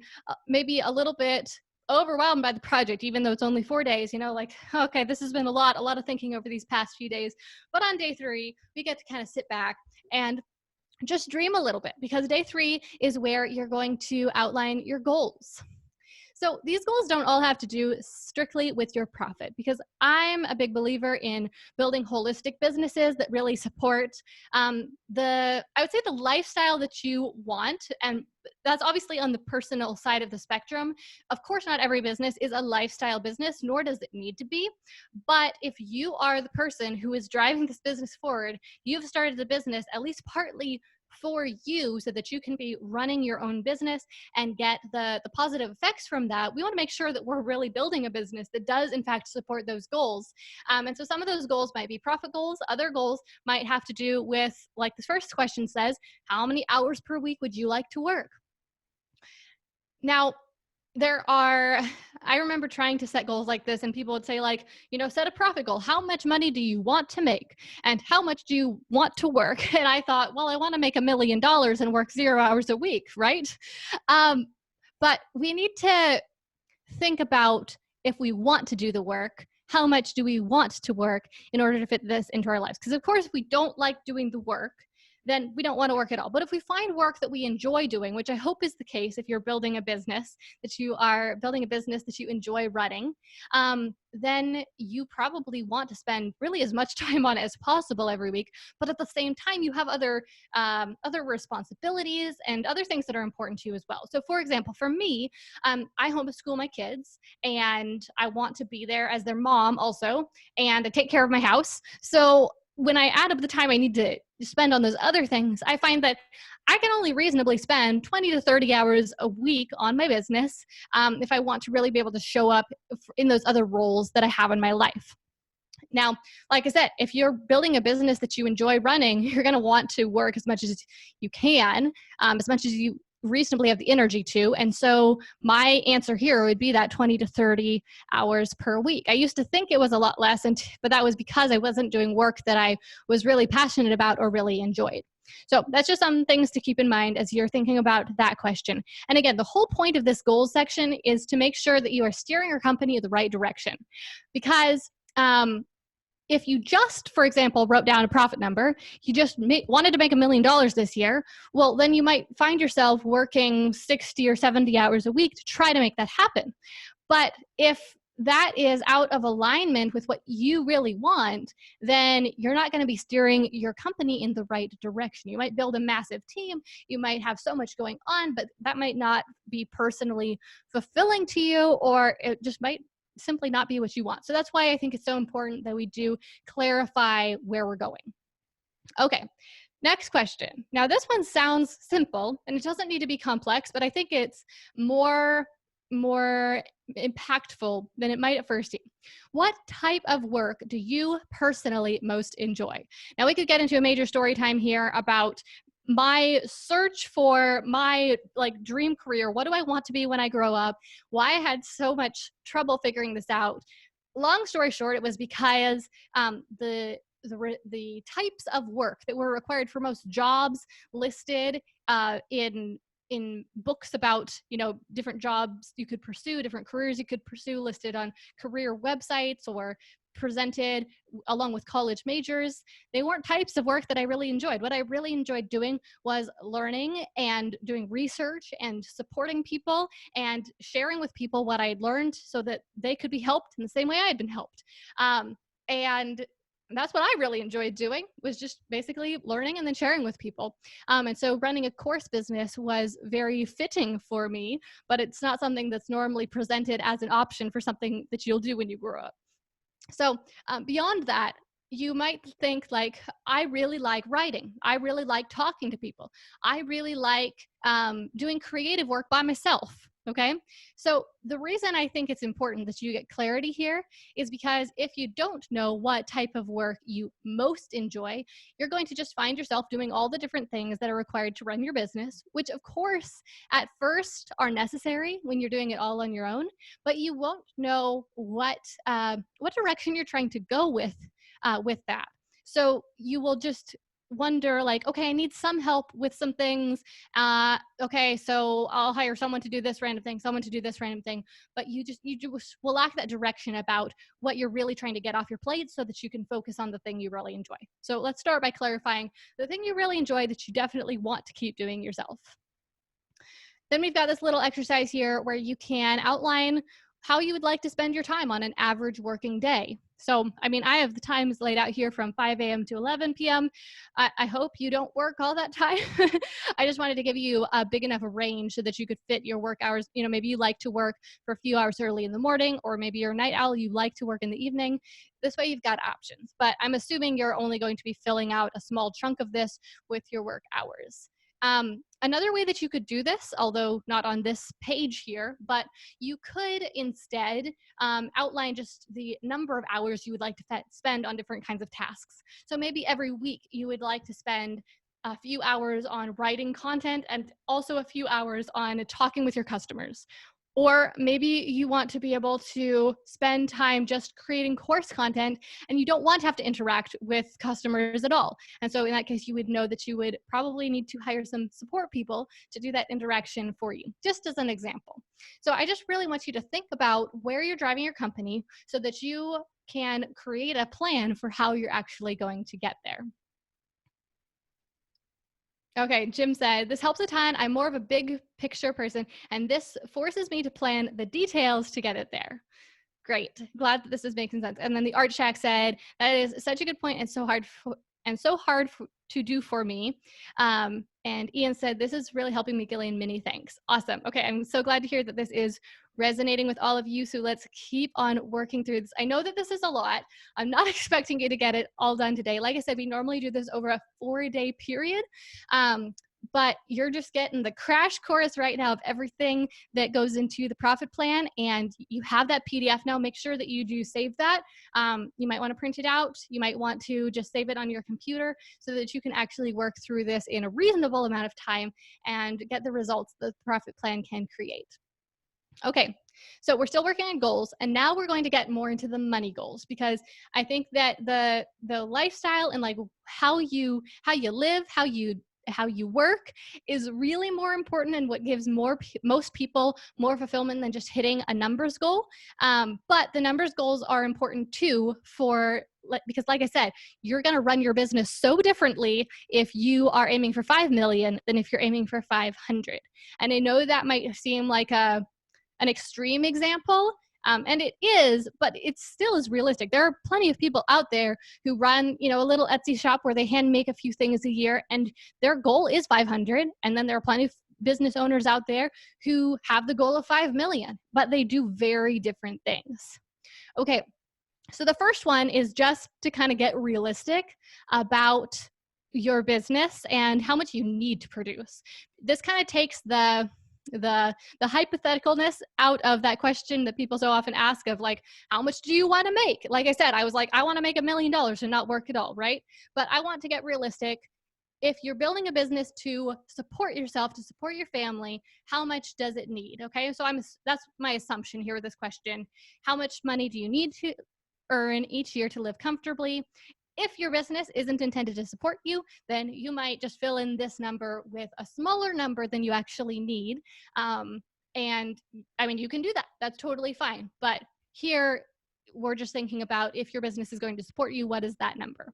maybe a little bit overwhelmed by the project, even though it's only 4 days, you know, like, okay, this has been a lot of thinking over these past few days. But on day 3, we get to kind of sit back and just dream a little bit, because day 3 is where you're going to outline your goals. So these goals don't all have to do strictly with your profit, because I'm a big believer in building holistic businesses that really support I would say the lifestyle that you want. And that's obviously on the personal side of the spectrum. Of course, not every business is a lifestyle business, nor does it need to be. But if you are the person who is driving this business forward, you've started the business at least partly for you so that you can be running your own business and get the positive effects from that. We want to make sure that we're really building a business that does in fact support those goals. And so some of those goals might be profit goals. Other goals might have to do with, like the first question says, how many hours per week would you like to work? Now, I remember trying to set goals like this, and people would say, like, you know, set a profit goal. How much money do you want to make? And how much do you want to work? And I thought, well, I want to make $1 million and work 0 hours a week, right? But we need to think about, if we want to do the work, how much do we want to work in order to fit this into our lives? Because of course, if we don't like doing the work, then we don't want to work at all. But if we find work that we enjoy doing, which I hope is the case if you're building a business, that you are building a business that you enjoy running, then you probably want to spend really as much time on it as possible every week. But at the same time, you have other responsibilities and other things that are important to you as well. So for example, for me, I homeschool my kids, and I want to be there as their mom also, and I take care of my house. So when I add up the time I need to spend on those other things, I find that I can only reasonably spend 20 to 30 hours a week on my business if I want to really be able to show up in those other roles that I have in my life. Now, like I said, if you're building a business that you enjoy running, you're going to want to work as much as you can, as much as you reasonably have the energy to. And so my answer here would be that 20 to 30 hours per week. I used to think it was a lot less, but that was because I wasn't doing work that I was really passionate about or really enjoyed. So that's just some things to keep in mind as you're thinking about that question. And again, the whole point of this goals section is to make sure that you are steering your company in the right direction. Because if you just, for example, wrote down a profit number, you just wanted to make $1 million this year, well, then you might find yourself working 60 or 70 hours a week to try to make that happen. But if that is out of alignment with what you really want, then you're not going to be steering your company in the right direction. You might build a massive team, you might have so much going on, but that might not be personally fulfilling to you, or it just might simply not be what you want. So that's why I think it's so important that we do clarify where we're going. Okay, next question. Now, this one sounds simple and it doesn't need to be complex, but I think it's more impactful than it might at first seem. What type of work do you personally most enjoy? Now, we could get into a major story time here about my search for my dream career. What do I want to be when I grow up? Why I had so much trouble figuring this out. Long story short, it was because the types of work that were required for most jobs listed in books about, different jobs you could pursue, different careers you could pursue, listed on career websites or presented along with college majors. They weren't types of work that I really enjoyed. What I really enjoyed doing was learning and doing research and supporting people and sharing with people what I'd learned so that they could be helped in the same way I had been helped. And that's what I really enjoyed doing, was just basically learning and then sharing with people. And so running a course business was very fitting for me, but it's not something that's normally presented as an option for something that you'll do when you grow up. So beyond that, you might think I really like writing. I really like talking to people. I really like doing creative work by myself. Okay. So the reason I think it's important that you get clarity here is because if you don't know what type of work you most enjoy, you're going to just find yourself doing all the different things that are required to run your business, which of course at first are necessary when you're doing it all on your own, but you won't know what direction you're trying to go with that. So you will just wonder okay, I need some help with some things. Okay, so I'll hire someone to do this random thing, someone to do this random thing, but you just will lack that direction about what you're really trying to get off your plate so that you can focus on the thing you really enjoy. So let's start by clarifying the thing you really enjoy that you definitely want to keep doing yourself. Then we've got this little exercise here where you can outline how you would like to spend your time on an average working day. So, I have the times laid out here from 5 a.m. to 11 p.m. I hope you don't work all that time. I just wanted to give you a big enough range so that you could fit your work hours. Maybe you like to work for a few hours early in the morning, or maybe you're a night owl, you like to work in the evening. This way you've got options. But I'm assuming you're only going to be filling out a small chunk of this with your work hours. Another way that you could do this, although not on this page here, but you could instead outline just the number of hours you would like to spend on different kinds of tasks. So maybe every week you would like to spend a few hours on writing content and also a few hours on talking with your customers. Or maybe you want to be able to spend time just creating course content and you don't want to have to interact with customers at all. And so in that case, you would know that you would probably need to hire some support people to do that interaction for you, just as an example. So I just really want you to think about where you're driving your company so that you can create a plan for how you're actually going to get there. Okay, Jim said, this helps a ton. I'm more of a big picture person, and this forces me to plan the details to get it there. Great. Glad that this is making sense. And then the Art Shack said, that is such a good point and so hard to do for me. And Ian said, this is really helping me, Gillian. Many thanks. Awesome. Okay, I'm so glad to hear that this is resonating with all of you. So let's keep on working through this. I know that this is a lot. I'm not expecting you to get it all done today. Like I said, we normally do this over a 4-day period. But you're just getting the crash course right now of everything that goes into the profit plan, and you have that PDF now. Make sure that you do save that. You might want to print it out. You might want to just save it on your computer so that you can actually work through this in a reasonable amount of time and get the results that the profit plan can create. Okay, So we're still working on goals, and now we're going to get more into the money goals, because I think that the lifestyle and like how you live, how you work is really more important, and what gives most people more fulfillment than just hitting a numbers goal. But the numbers goals are important too, because like I said, you're going to run your business so differently if you are aiming for 5 million than if you're aiming for 500. And I know that might seem like an extreme example, and it is, but it still is realistic. There are plenty of people out there who run, a little Etsy shop where they hand make a few things a year, and their goal is 500. And then there are plenty of business owners out there who have the goal of 5 million, but they do very different things. Okay, so the first one is just to kind of get realistic about your business and how much you need to produce. This kind of takes the hypotheticalness out of that question that people so often ask of like, how much do you want to make? Like I said, I was like, I want to make $1 million and not work at all, right? But I want to get realistic. If you're building a business to support yourself, to support your family, how much does it need? Okay, so that's my assumption here with this question. How much money do you need to earn each year to live comfortably? If your business isn't intended to support you, then you might just fill in this number with a smaller number than you actually need. And I mean, you can do that. That's totally fine. But here, we're just thinking about if your business is going to support you, what is that number?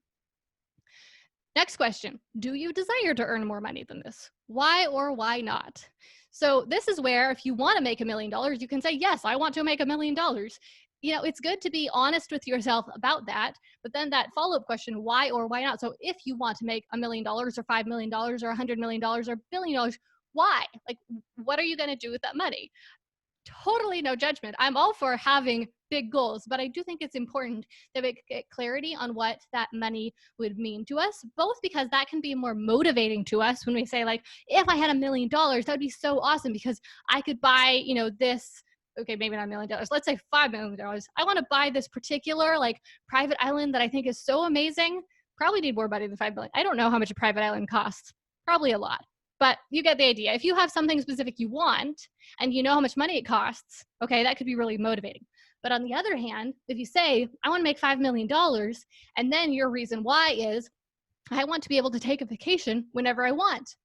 Next question. Do you desire to earn more money than this? Why or why not? So this is where if you want to make $1 million, you can say, yes, I want to make $1 million. It's good to be honest with yourself about that, but then that follow-up question, why or why not? So if you want to make $1 million or $5 million or $100 million or $1 billion, why? Like, what are you going to do with that money? Totally no judgment. I'm all for having big goals, but I do think it's important that we get clarity on what that money would mean to us, both because that can be more motivating to us when we say like, if I had $1 million, that would be so awesome because I could buy, this, okay, maybe not $1 million. Let's say $5 million. I want to buy this particular like private island that I think is so amazing. Probably need more money than 5 million. I don't know how much a private island costs. Probably a lot. But you get the idea. If you have something specific you want and you know how much money it costs, okay, that could be really motivating. But on the other hand, if you say, I want to make $5 million, and then your reason why is, I want to be able to take a vacation whenever I want.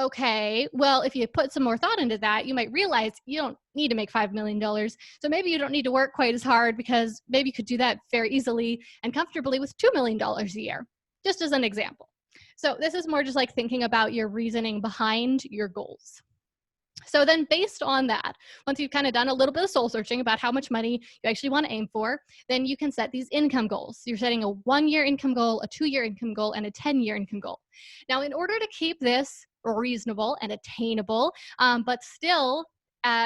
Okay, well, if you put some more thought into that, you might realize you don't need to make $5 million. So maybe you don't need to work quite as hard because maybe you could do that very easily and comfortably with $2 million a year, just as an example. So this is more just like thinking about your reasoning behind your goals. So then based on that, once you've kind of done a little bit of soul searching about how much money you actually want to aim for, then you can set these income goals. You're setting a 1-year income goal, a 2-year income goal, and a 10-year income goal. Now, in order to keep this reasonable and attainable, but still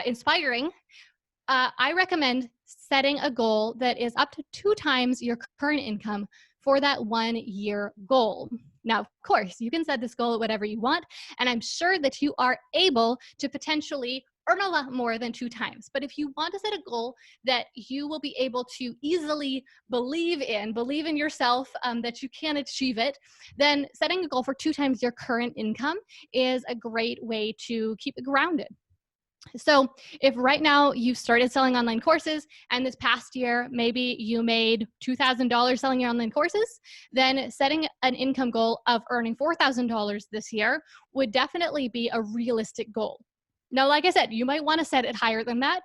inspiring, I recommend setting a goal that is up to 2 times your current income for that 1-year goal. Now, of course, you can set this goal at whatever you want, and I'm sure that you are able to potentially earn a lot more than 2 times. But if you want to set a goal that you will be able to easily believe in yourself, that you can achieve it, then setting a goal for 2 times your current income is a great way to keep it grounded. So if right now you started selling online courses and this past year, maybe you made $2,000 selling your online courses, then setting an income goal of earning $4,000 this year would definitely be a realistic goal. Now, like I said, you might want to set it higher than that,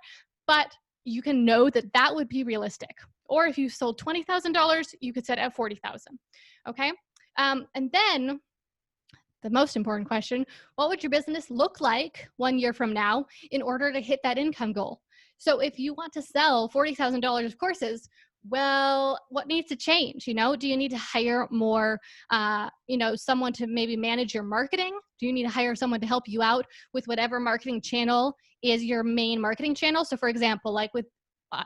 but you can know that that would be realistic. Or if you sold $20,000, you could set it at $40,000. Okay. And then the most important question, what would your business look like 1 year from now in order to hit that income goal? So if you want to sell $40,000 of courses, well, what needs to change? Do you need to hire more, someone to maybe manage your marketing? Do you need to hire someone to help you out with whatever marketing channel is your main marketing channel? So for example, like with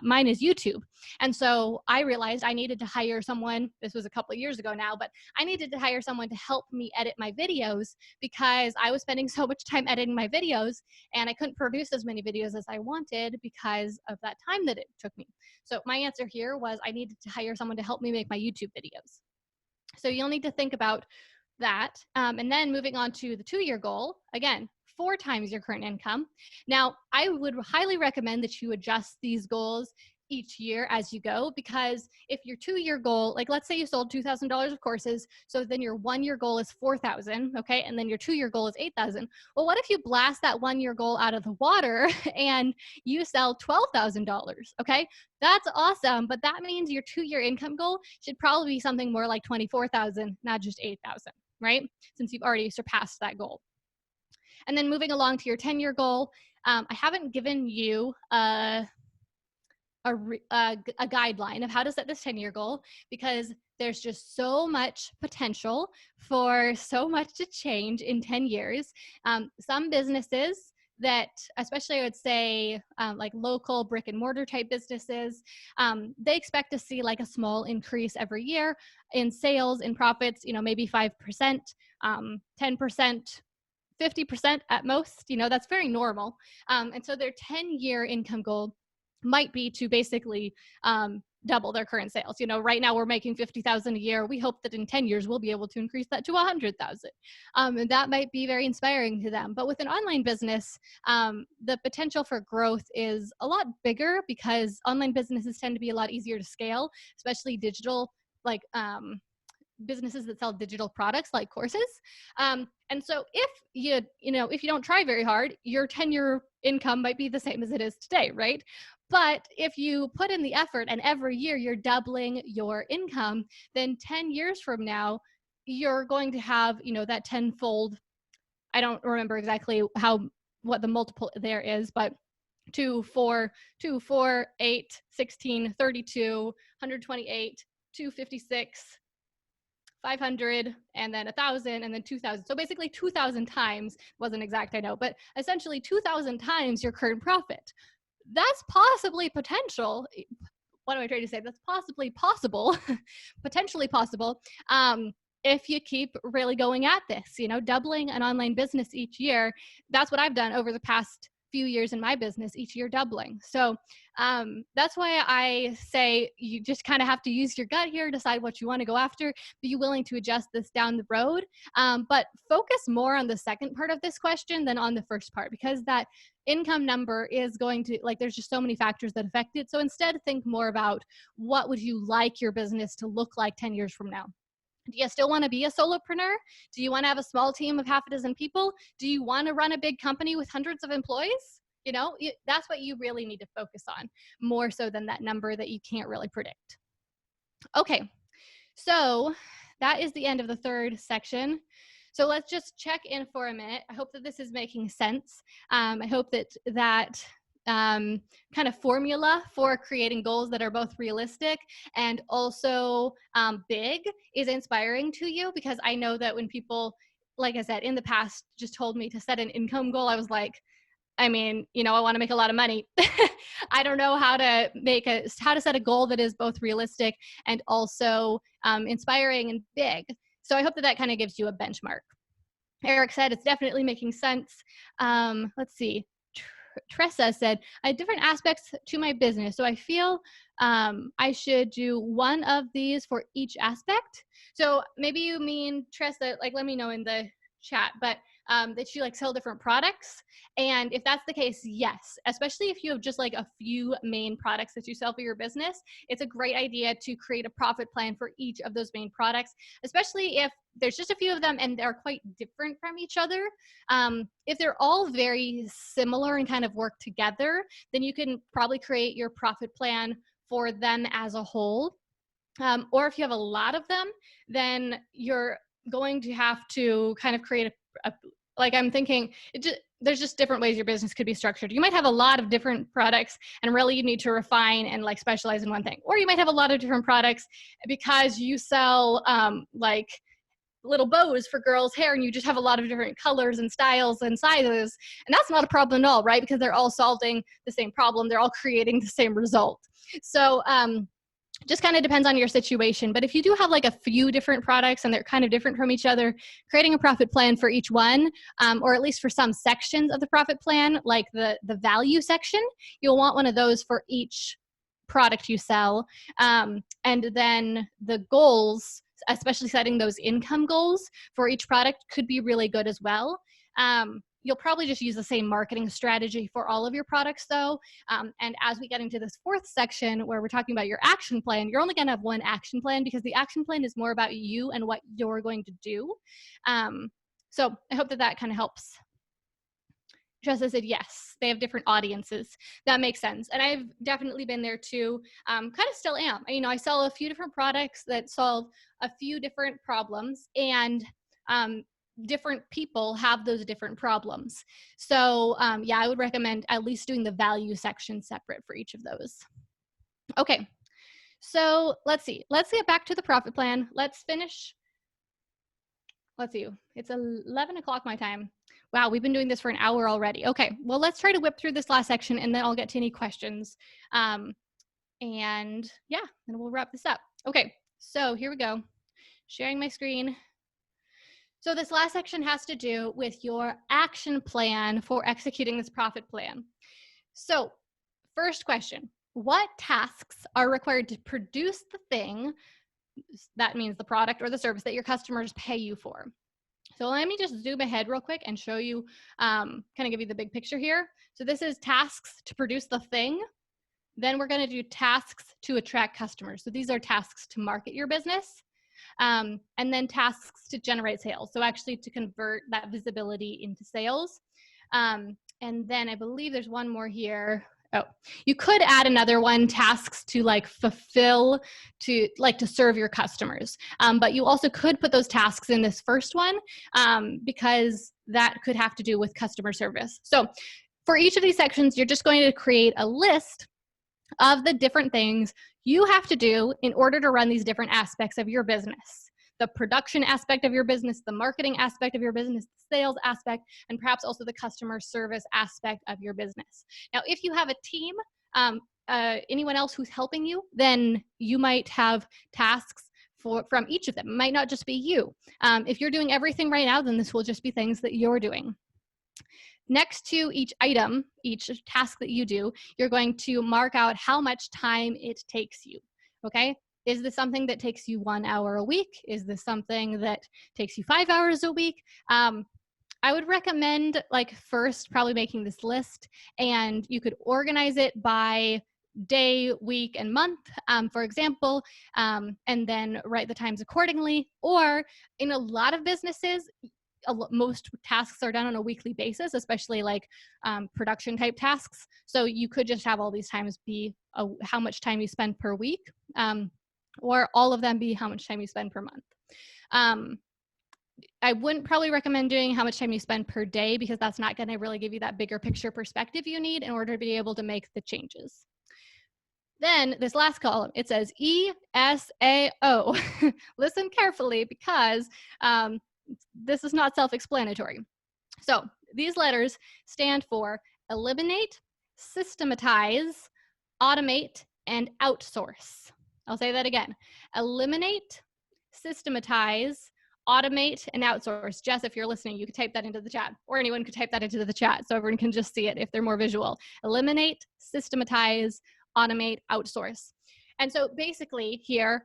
mine is YouTube. And so I realized I needed to hire someone. This was a couple of years ago now, but I needed to hire someone to help me edit my videos because I was spending so much time editing my videos and I couldn't produce as many videos as I wanted because of that time that it took me. So my answer here was I needed to hire someone to help me make my YouTube videos. So you'll need to think about that. And then moving on to the 2-year goal, again, 4 times your current income. Now, I would highly recommend that you adjust these goals each year as you go, because if your 2-year goal, like let's say you sold $2,000 of courses, so then your 1-year goal is 4,000, okay, and then your 2-year goal is 8,000. Well, what if you blast that 1-year goal out of the water and you sell $12,000? Okay, that's awesome, but that means your 2-year income goal should probably be something more like 24,000, not just 8,000, right? Since you've already surpassed that goal. And then moving along to your 10-year goal, I haven't given you a guideline of how to set this 10-year goal, because there's just so much potential for so much to change in 10 years. Some businesses that, especially I would say like local brick and mortar type businesses, they expect to see like a small increase every year in sales, in profits, maybe 5%, 10%, 50% at most. That's very normal. And so their 10-year income goal might be to basically double their current sales. Right now we're making 50,000 a year. We hope that in 10 years we'll be able to increase that to 100,000. And that might be very inspiring to them. But with an online business, the potential for growth is a lot bigger, because online businesses tend to be a lot easier to scale, especially digital, like businesses that sell digital products like courses. And so if if you don't try very hard, your 10-year income might be the same as it is today, right? But if you put in the effort and every year you're doubling your income, then 10 years from now, you're going to have, that tenfold. I don't remember exactly what the multiple there is, but 2, 4, 2, 4, 8, 16, 32, 128, 256, 500, and then 1,000, and then 2,000. So basically 2,000 times, wasn't exact, I know, but essentially 2,000 times your current profit. That's possibly potential. What am I trying to say? That's possibly possible, potentially possible, if you keep really going at this, doubling an online business each year. That's what I've done over the past few years in my business, each year doubling. So that's why I say you just kind of have to use your gut here, decide what you want to go after, be willing to adjust this down the road, but focus more on the second part of this question than on the first part, because that income number is going to, there's just so many factors that affect it. So instead, think more about what would you like your business to look like 10 years from now. Do you still want to be a solopreneur? Do you want to have a small team of half a dozen people? Do you want to run a big company with hundreds of employees? That's what you really need to focus on, more so than that number that you can't really predict. Okay, so that is the end of the third section. So let's just check in for a minute. I hope that this is making sense. I hope that kind of formula for creating goals that are both realistic and also big is inspiring to you, because I know that when people, like I said, in the past just told me to set an income goal, I was like, I want to make a lot of money. I don't know how to set a goal that is both realistic and also inspiring and big. So I hope that kind of gives you a benchmark. Eric said it's definitely making sense. Let's see. Tressa said, I have different aspects to my business, so I feel I should do one of these for each aspect. So maybe you mean, Tressa, let me know in the chat, but that you sell different products. And if that's the case, yes, especially if you have just a few main products that you sell for your business, it's a great idea to create a profit plan for each of those main products, especially if there's just a few of them and they're quite different from each other. If they're all very similar and kind of work together, then you can probably create your profit plan for them as a whole. Or if you have a lot of them, then you're going to have to kind of create I'm thinking there's just different ways your business could be structured. You might have a lot of different products and really you need to refine and specialize in one thing. Or you might have a lot of different products because you sell little bows for girls' hair and you just have a lot of different colors and styles and sizes. And that's not a problem at all, right? Because they're all solving the same problem. They're all creating the same result. So just kind of depends on your situation. But if you do have a few different products and they're kind of different from each other, creating a profit plan for each one, or at least for some sections of the profit plan, like the value section, you'll want one of those for each product you sell. And then the goals, especially setting those income goals for each product, could be really good as well. you'll probably just use the same marketing strategy for all of your products though. And as we get into this fourth section where we're talking about your action plan, you're only going to have one action plan because the action plan is more about you and what you're going to do. So I hope that that kind of helps. Jessa said, yes, they have different audiences. That makes sense. And I've definitely been there too. Kind of still am. You know, I sell a few different products that solve a few different problems, and different people have those different problems. So yeah, I would recommend at least doing the value section separate for each of those. Okay, so let's see. Let's get back to the profit plan. Let's finish. Let's see. It's 11 o'clock my time. Wow, we've been doing this for an hour already. Okay, well, let's try to whip through this last section and then I'll get to any questions. And yeah, then we'll wrap this up. Okay, so here we go. Sharing my screen. So this last section has to do with your action plan for executing this profit plan. So first question, what tasks are required to produce the thing, that means the product or the service that your customers pay you for? So let me just zoom ahead real quick and show you, kind of give you the big picture here. So this is tasks to produce the thing. Then we're going to do tasks to attract customers. So these are tasks to market your business. And then tasks to generate sales. So actually to convert that visibility into sales. And then I believe there's one more here. Oh, you could add another one, tasks to like fulfill, to like to serve your customers. But you also could put those tasks in this first one because that could have to do with customer service. So for each of these sections, you're just going to create a list of the different things you have to do in order to run these different aspects of your business. The production aspect of your business, the marketing aspect of your business, the sales aspect, and perhaps also the customer service aspect of your business. Now, if you have a team, anyone else who's helping you, then you might have tasks from each of them. It might not just be you. If you're doing everything right now, then this will just be things that you're doing. Next to each item, each task that you do, you're going to mark out how much time it takes you, okay? Is this something that takes you 1 hour a week? Is this something that takes you 5 hours a week? I would recommend like first probably making this list, and you could organize it by day, week, and month, for example, and then write the times accordingly. Or in a lot of businesses, most tasks are done on a weekly basis, especially like production type tasks. So you could just have all these times be how much time you spend per week, or all of them be how much time you spend per month. I wouldn't probably recommend doing how much time you spend per day because that's not going to really give you that bigger picture perspective you need in order to be able to make the changes. Then this last column, it says ESAO. Listen carefully because this is not self-explanatory. So these letters stand for eliminate, systematize, automate, and outsource. I'll say that again. Eliminate, systematize, automate, and outsource. Jess, if you're listening, you could type that into the chat, or anyone could type that into the chat so everyone can just see it if they're more visual. Eliminate, systematize, automate, outsource. And so basically here,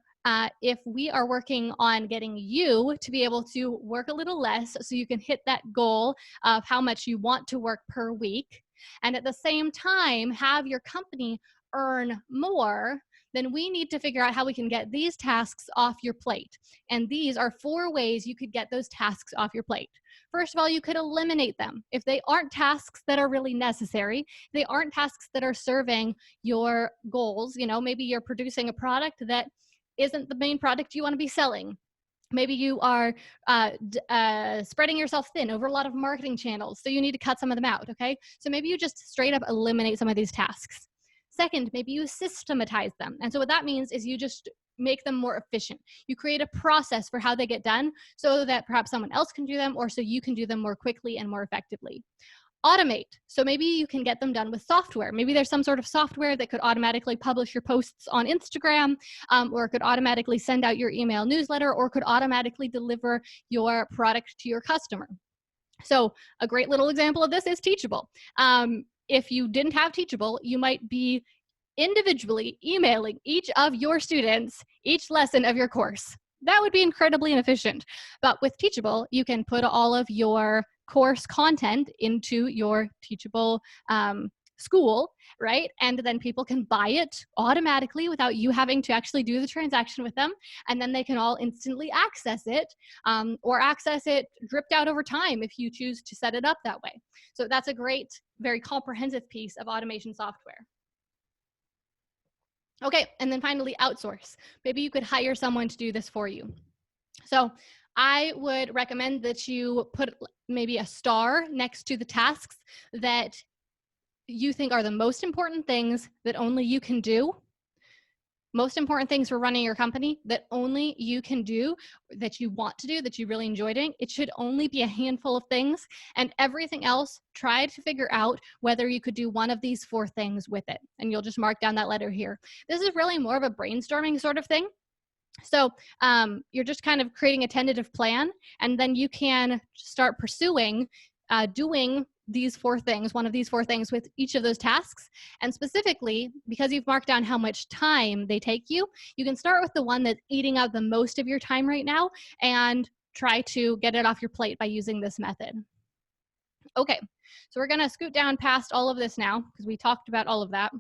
if we are working on getting you to be able to work a little less so you can hit that goal of how much you want to work per week, and at the same time have your company earn more, then we need to figure out how we can get these tasks off your plate. And these are 4 ways you could get those tasks off your plate. First of all, you could eliminate them. If they aren't tasks that are really necessary, they aren't tasks that are serving your goals, you know, maybe you're producing a product that isn't the main product you want to be selling. Maybe you are spreading yourself thin over a lot of marketing channels, so you need to cut some of them out, okay? So maybe you just straight up eliminate some of these tasks. Second, maybe you systematize them. And so what that means is you just make them more efficient. You create a process for how they get done so that perhaps someone else can do them, or so you can do them more quickly and more effectively. Automate. So maybe you can get them done with software. Maybe there's some sort of software that could automatically publish your posts on Instagram, or could automatically send out your email newsletter, or could automatically deliver your product to your customer. So a great little example of this is Teachable. If you didn't have Teachable, you might be individually emailing each of your students each lesson of your course. That would be incredibly inefficient. But with Teachable, you can put all of your course content into your teachable school, right? And then people can buy it automatically without you having to actually do the transaction with them. And then they can all instantly access it, or access it dripped out over time if you choose to set it up that way. So that's a great, very comprehensive piece of automation software. Okay, and then finally, outsource. Maybe you could hire someone to do this for you. So I would recommend that you put maybe a star next to the tasks that you think are the most important things that only you can do. Most important things for running your company that only you can do, that you want to do, that you really enjoy doing. It should only be a handful of things, and everything else, try to figure out whether you could do one of these 4 things with it. And you'll just mark down that letter here. This is really more of a brainstorming sort of thing. So you're just kind of creating a tentative plan, and then you can start pursuing doing these 4 things, one of these 4 things with each of those tasks. And specifically, because you've marked down how much time they take you, you can start with the one that's eating up the most of your time right now and try to get it off your plate by using this method. Okay, so we're gonna scoot down past all of this now because we talked about all of that.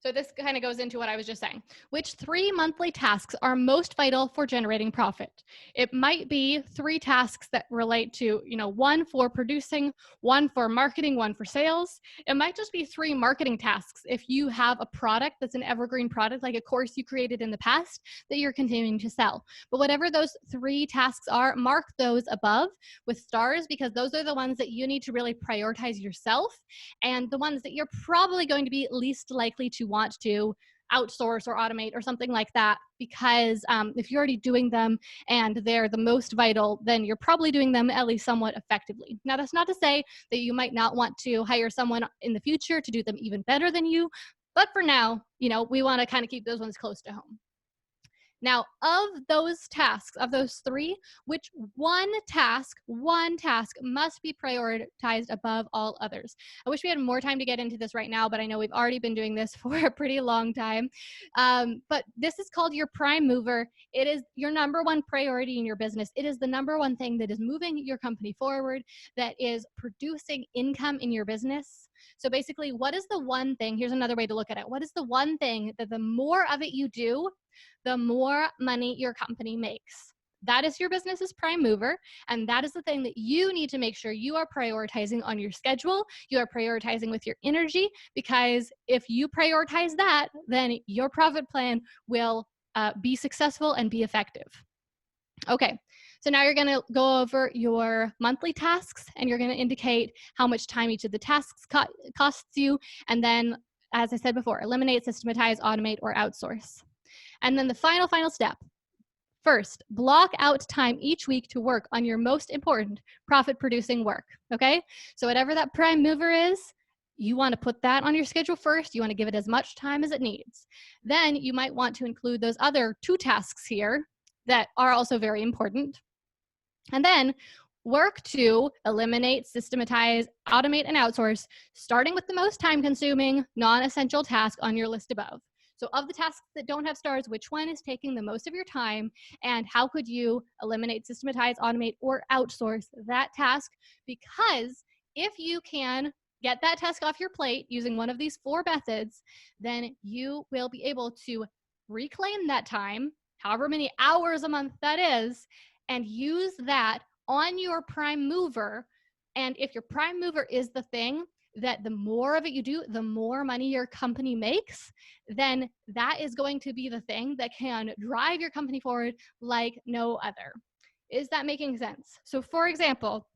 So this kind of goes into what I was just saying. Which 3 monthly tasks are most vital for generating profit? It might be 3 tasks that relate to, 1 for producing, 1 for marketing, 1 for sales. It might just be 3 marketing tasks if you have a product that's an evergreen product, like a course you created in the past that you're continuing to sell. But whatever those 3 tasks are, mark those above with stars, because those are the ones that you need to really prioritize yourself, and the ones that you're probably going to be least likely to want to outsource or automate or something like that, because if you're already doing them and they're the most vital, then you're probably doing them at least somewhat effectively. Now, that's not to say that you might not want to hire someone in the future to do them even better than you, but for now, we want to kind of keep those ones close to home. Now, of those tasks, of those 3, which one task must be prioritized above all others? I wish we had more time to get into this right now, but I know we've already been doing this for a pretty long time. But this is called your prime mover. It is your number 1 priority in your business. It is the number 1 thing that is moving your company forward, that is producing income in your business. So basically, what is the one thing? Here's another way to look at it. What is the one thing that the more of it you do, the more money your company makes? That is your business's prime mover, and that is the thing that you need to make sure you are prioritizing on your schedule, you are prioritizing with your energy, because if you prioritize that, then your profit plan will be successful and be effective. Okay, so now you're going to go over your monthly tasks, and you're going to indicate how much time each of the tasks costs you, and then, as I said before, eliminate, systematize, automate, or outsource. And then the final step. First, block out time each week to work on your most important profit-producing work, okay? So whatever that prime mover is, you want to put that on your schedule first. You want to give it as much time as it needs. Then you might want to include those other 2 tasks here that are also very important. And then work to eliminate, systematize, automate, and outsource, starting with the most time-consuming, non-essential task on your list above. So of the tasks that don't have stars, which one is taking the most of your time, and how could you eliminate, systematize, automate, or outsource that task? Because if you can get that task off your plate using one of these 4 methods, then you will be able to reclaim that time, however many hours a month that is, and use that on your prime mover. And if your prime mover is the thing that the more of it you do, the more money your company makes, then that is going to be the thing that can drive your company forward like no other. Is that making sense? So for example,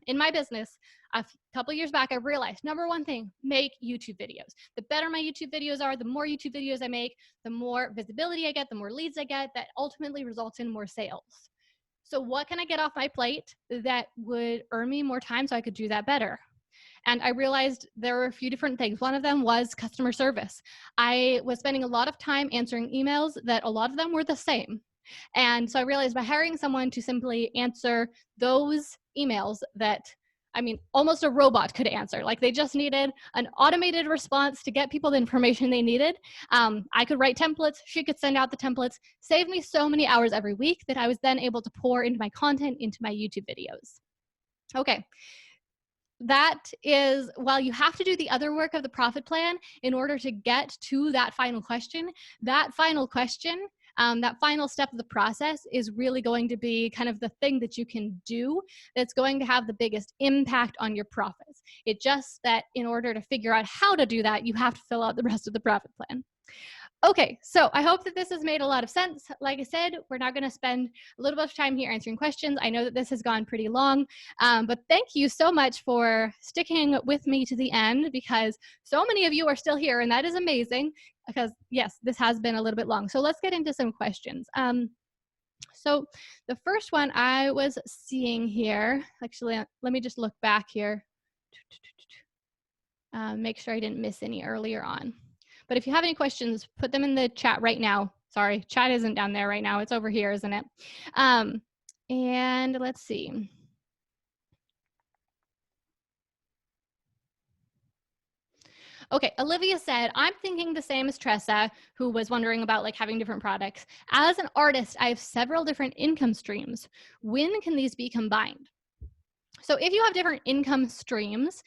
in my business, a couple years back, I realized, number 1 thing, make YouTube videos. The better my YouTube videos are, the more YouTube videos I make, the more visibility I get, the more leads I get, that ultimately results in more sales. So what can I get off my plate that would earn me more time so I could do that better? And I realized there were a few different things. One of them was customer service. I was spending a lot of time answering emails that a lot of them were the same. And so I realized by hiring someone to simply answer those emails that I mean, almost a robot could answer. Like they just needed an automated response to get people the information they needed. I could write templates. She could send out the templates, save me so many hours every week that I was then able to pour into my content, into my YouTube videos. Okay. That is, while you have to do the other work of the profit plan in order to get to that final question, that final question, that final step of the process is really going to be kind of the thing that you can do that's going to have the biggest impact on your profits. It's just that in order to figure out how to do that, you have to fill out the rest of the profit plan. Okay, so I hope that this has made a lot of sense. Like I said, we're not going to spend a little bit of time here answering questions. I know that this has gone pretty long, but thank you so much for sticking with me to the end, because so many of you are still here, and that is amazing, because yes, this has been a little bit long. So let's get into some questions. So the first one I was seeing here, actually, let me just look back here. Make sure I didn't miss any earlier on. But if you have any questions, put them in the chat right now. Sorry, chat isn't down there right now. It's over here, isn't it? And let's see. Okay, Olivia said, I'm thinking the same as Tressa, who was wondering about like having different products. As an artist, I have several different income streams. When can these be combined? So if you have different income streams,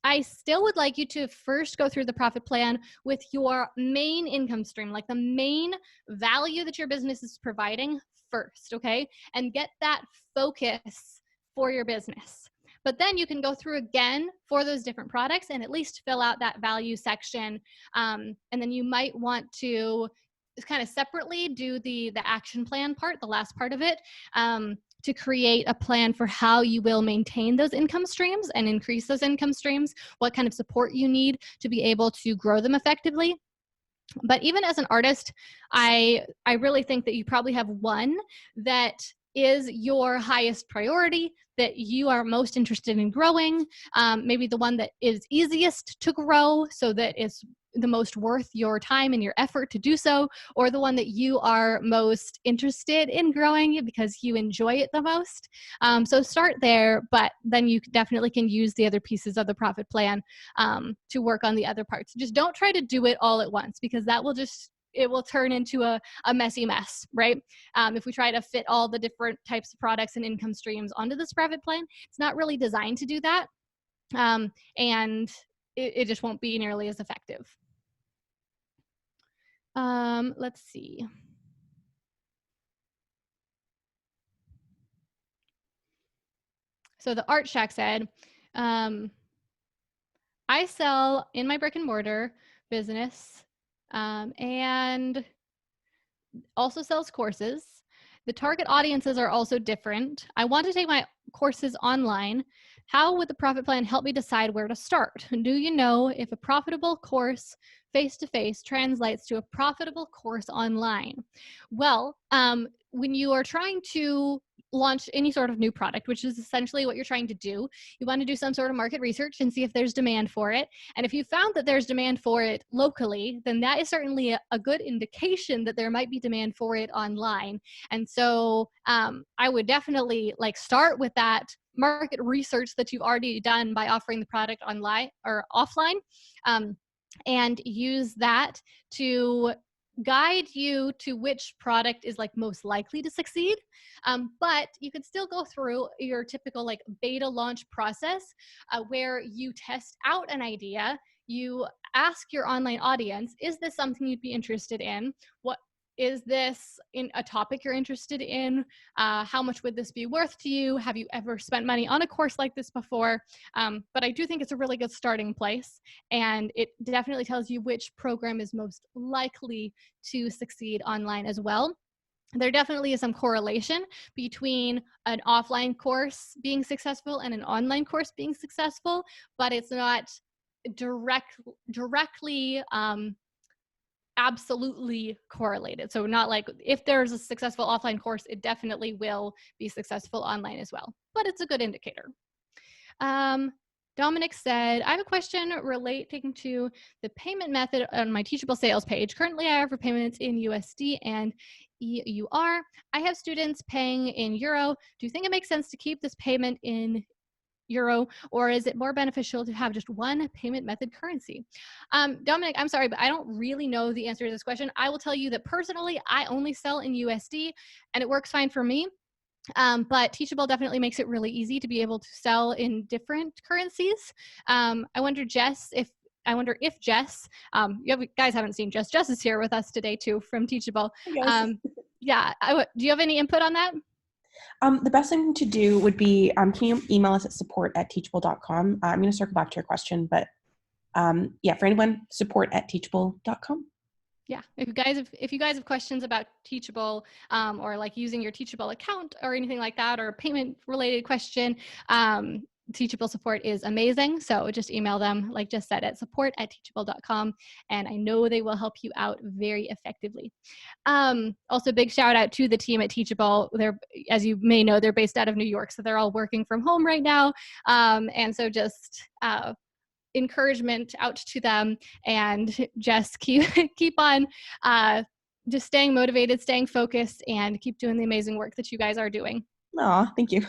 I still would like you to first go through the profit plan with your main income stream, like the main value that your business is providing first, okay? And get that focus for your business. But then you can go through again for those different products and at least fill out that value section. And then you might want to kind of separately do the action plan part, the last part of it, to create a plan for how you will maintain those income streams and increase those income streams, what kind of support you need to be able to grow them effectively. But even as an artist, I really think that you probably have one that is your highest priority, that you are most interested in growing, maybe the one that is easiest to grow so that it's the most worth your time and your effort to do so, or the one that you are most interested in growing because you enjoy it the most. So start there, but then you definitely can use the other pieces of the profit plan to work on the other parts. Just don't try to do it all at once, because that will just, it will turn into a messy mess, right? If we try to fit all the different types of products and income streams onto this profit plan, it's not really designed to do that. And it just won't be nearly as effective. Let's see. So the Art Shack said, I sell in my brick and mortar business and also sells courses. The target audiences are also different. I want to take my courses online. How would the profit plan help me decide where to start? Do you know if a profitable course face-to-face translates to a profitable course online? Well, when you are trying to launch any sort of new product, which is essentially what you're trying to do, you want to do some sort of market research and see if there's demand for it. And if you found that there's demand for it locally, then that is certainly a good indication that there might be demand for it online. And so I would definitely like start with that market research that you've already done by offering the product online or offline, and use that to guide you to which product is like most likely to succeed. But you could still go through your typical like beta launch process where you test out an idea. You ask your online audience, is this something you'd be interested in? What is this in a topic you're interested in? How much would this be worth to you? Have you ever spent money on a course like this before? But I do think it's a really good starting place, and it definitely tells you which program is most likely to succeed online as well. There definitely is some correlation between an offline course being successful and an online course being successful, but it's not directly absolutely correlated. So not like if there's a successful offline course, it definitely will be successful online as well, but it's a good indicator. Dominic said, I have a question relating to the payment method on my Teachable Sales page. Currently, I offer payments in USD and EUR. I have students paying in Euro. Do you think it makes sense to keep this payment in euro, or is it more beneficial to have just one payment method currency? Dominic, I'm sorry, but I don't really know the answer to this question. I will tell you that personally, I only sell in USD and it works fine for me. But Teachable definitely makes it really easy to be able to sell in different currencies. I wonder if Jess, guys haven't seen Jess. Jess is here with us today too from Teachable. Hey guys. Yeah, do you have any input on that? The best thing to do would be, can you email us at support@teachable.com? I'm going to circle back to your question, but yeah, for anyone, support@teachable.com. Yeah, if you guys have questions about Teachable, or like using your Teachable account or anything like that, or a payment related question, Teachable support is amazing. So just email them, like just said, at support@teachable.com, and I know they will help you out very effectively. Also, big shout out to the team at Teachable. They're, as you may know, they're based out of New York, so they're all working from home right now, and so just encouragement out to them, and just keep on just staying motivated, staying focused, and keep doing the amazing work that you guys are doing. Aw, thank you.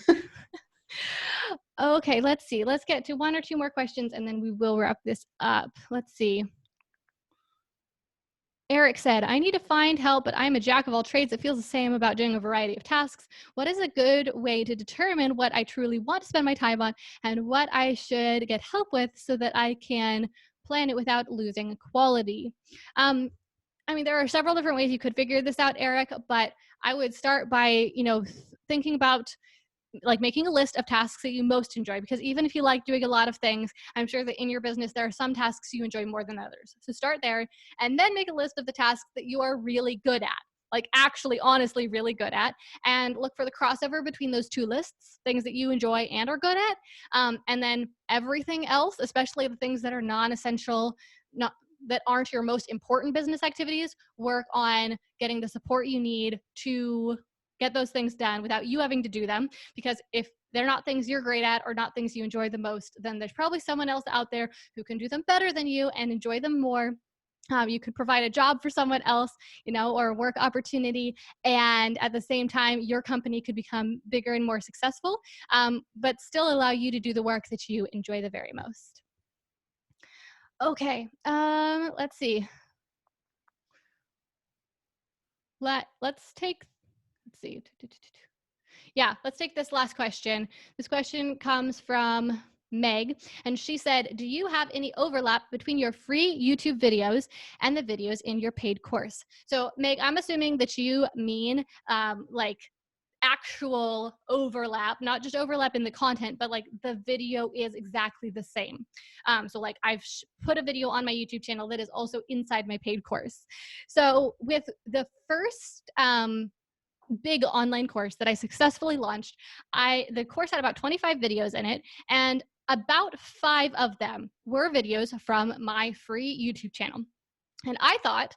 Okay, let's see. Let's get to one or two more questions and then we will wrap this up. Let's see. Eric said, I need to find help, but I'm a jack of all trades. It feels the same about doing a variety of tasks. What is a good way to determine what I truly want to spend my time on and what I should get help with so that I can plan it without losing quality? I mean, there are several different ways you could figure this out, Eric, but I would start by, thinking about like making a list of tasks that you most enjoy, because even if you like doing a lot of things, I'm sure that in your business there are some tasks you enjoy more than others. So start there and then make a list of the tasks that you are really good at, like actually honestly really good at, and look for the crossover between those two lists, things that you enjoy and are good at, and then everything else, especially the things that are non-essential, not that aren't your most important business activities, work on getting the support you need to get those things done without you having to do them. Because if they're not things you're great at or not things you enjoy the most, then there's probably someone else out there who can do them better than you and enjoy them more. You could provide a job for someone else, or a work opportunity, and at the same time, your company could become bigger and more successful, but still allow you to do the work that you enjoy the very most. Okay, let's see. Let's see. Yeah, let's take this last question. This question comes from Meg, and she said, do you have any overlap between your free YouTube videos and the videos in your paid course? So Meg, I'm assuming that you mean like actual overlap, not just overlap in the content, but like the video is exactly the same. So like I've put a video on my YouTube channel that is also inside my paid course. So with the first big online course that I successfully launched, the course had about 25 videos in it, and about 5 of them were videos from my free YouTube channel. And I thought,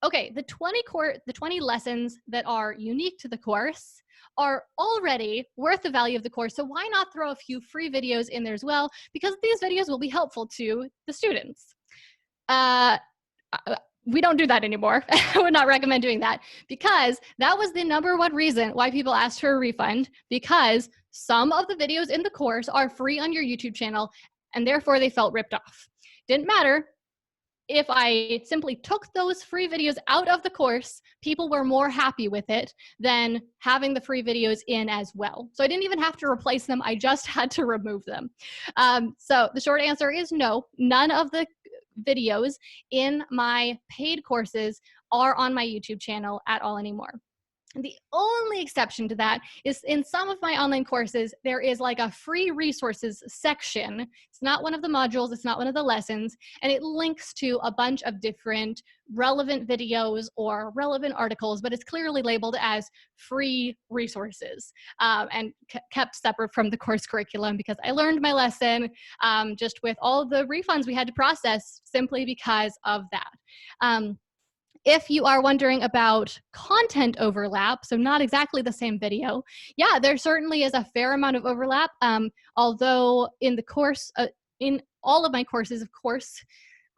okay, the 20 lessons that are unique to the course are already worth the value of the course. So why not throw a few free videos in there as well? Because these videos will be helpful to the students. We don't do that anymore. I would not recommend doing that, because that was the number one reason why people asked for a refund, because some of the videos in the course are free on your YouTube channel and therefore they felt ripped off. Didn't matter. If I simply took those free videos out of the course, people were more happy with it than having the free videos in as well. So I didn't even have to replace them. I just had to remove them. So the short answer is no, none of the videos in my paid courses are on my YouTube channel at all anymore. The only exception to that is in some of my online courses, there is like a free resources section. It's not one of the modules, it's not one of the lessons, and it links to a bunch of different relevant videos or relevant articles, but it's clearly labeled as free resources, and kept separate from the course curriculum, because I learned my lesson just with all the refunds we had to process simply because of that. If you are wondering about content overlap, so not exactly the same video, yeah, there certainly is a fair amount of overlap. Although in the course, in all of my courses, of course,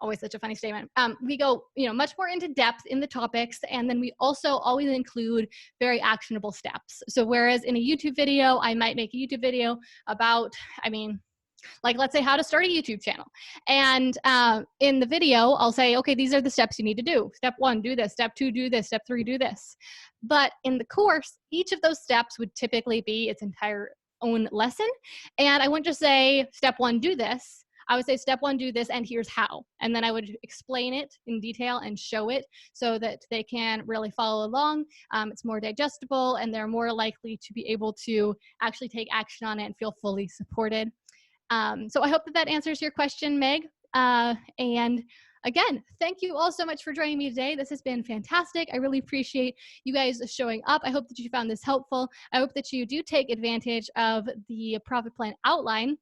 always such a funny statement. We go, much more into depth in the topics. And then we also always include very actionable steps. So whereas in a YouTube video, I might make a YouTube video about, like, let's say how to start a YouTube channel. And in the video, I'll say, okay, these are the steps you need to do. Step 1, do this. Step 2, do this. Step 3, do this. But in the course, each of those steps would typically be its entire own lesson. And I wouldn't just say, step 1, do this. I would say, step 1, do this, and here's how. And then I would explain it in detail and show it so that they can really follow along. It's more digestible, and they're more likely to be able to actually take action on it and feel fully supported. So I hope that answers your question, Meg. And again, thank you all so much for joining me today. This has been fantastic. I really appreciate you guys showing up. I hope that you found this helpful. I hope that you do take advantage of the profit plan outline.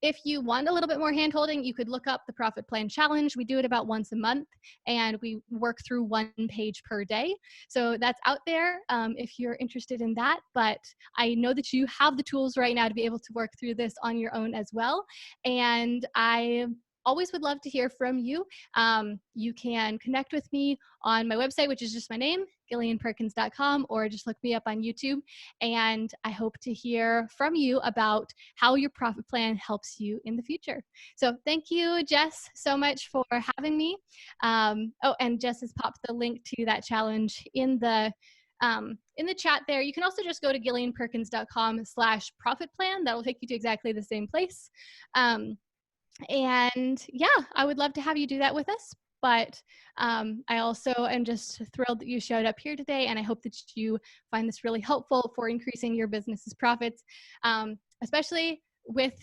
If you want a little bit more handholding, you could look up the Profit Plan Challenge. We do it about once a month, and we work through 1 page per day. So that's out there if you're interested in that. But I know that you have the tools right now to be able to work through this on your own as well. And I always would love to hear from you. You can connect with me on my website, which is just my name, GillianPerkins.com, or just look me up on YouTube. And I hope to hear from you about how your profit plan helps you in the future. So thank you, Jess, so much for having me. And Jess has popped the link to that challenge in the chat there. You can also just go to GillianPerkins.com/profit plan. That'll take you to exactly the same place. And yeah, I would love to have you do that with us. But I also am just thrilled that you showed up here today, and I hope that you find this really helpful for increasing your business's profits, especially with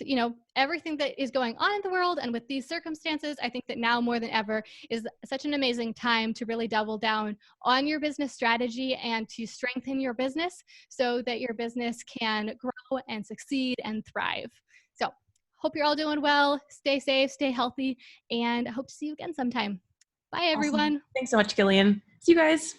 everything that is going on in the world and with these circumstances. I think that now more than ever is such an amazing time to really double down on your business strategy and to strengthen your business so that your business can grow and succeed and thrive. So hope you're all doing well. Stay safe, stay healthy, and I hope to see you again sometime. Bye, everyone. Awesome. Thanks so much, Gillian. See you guys.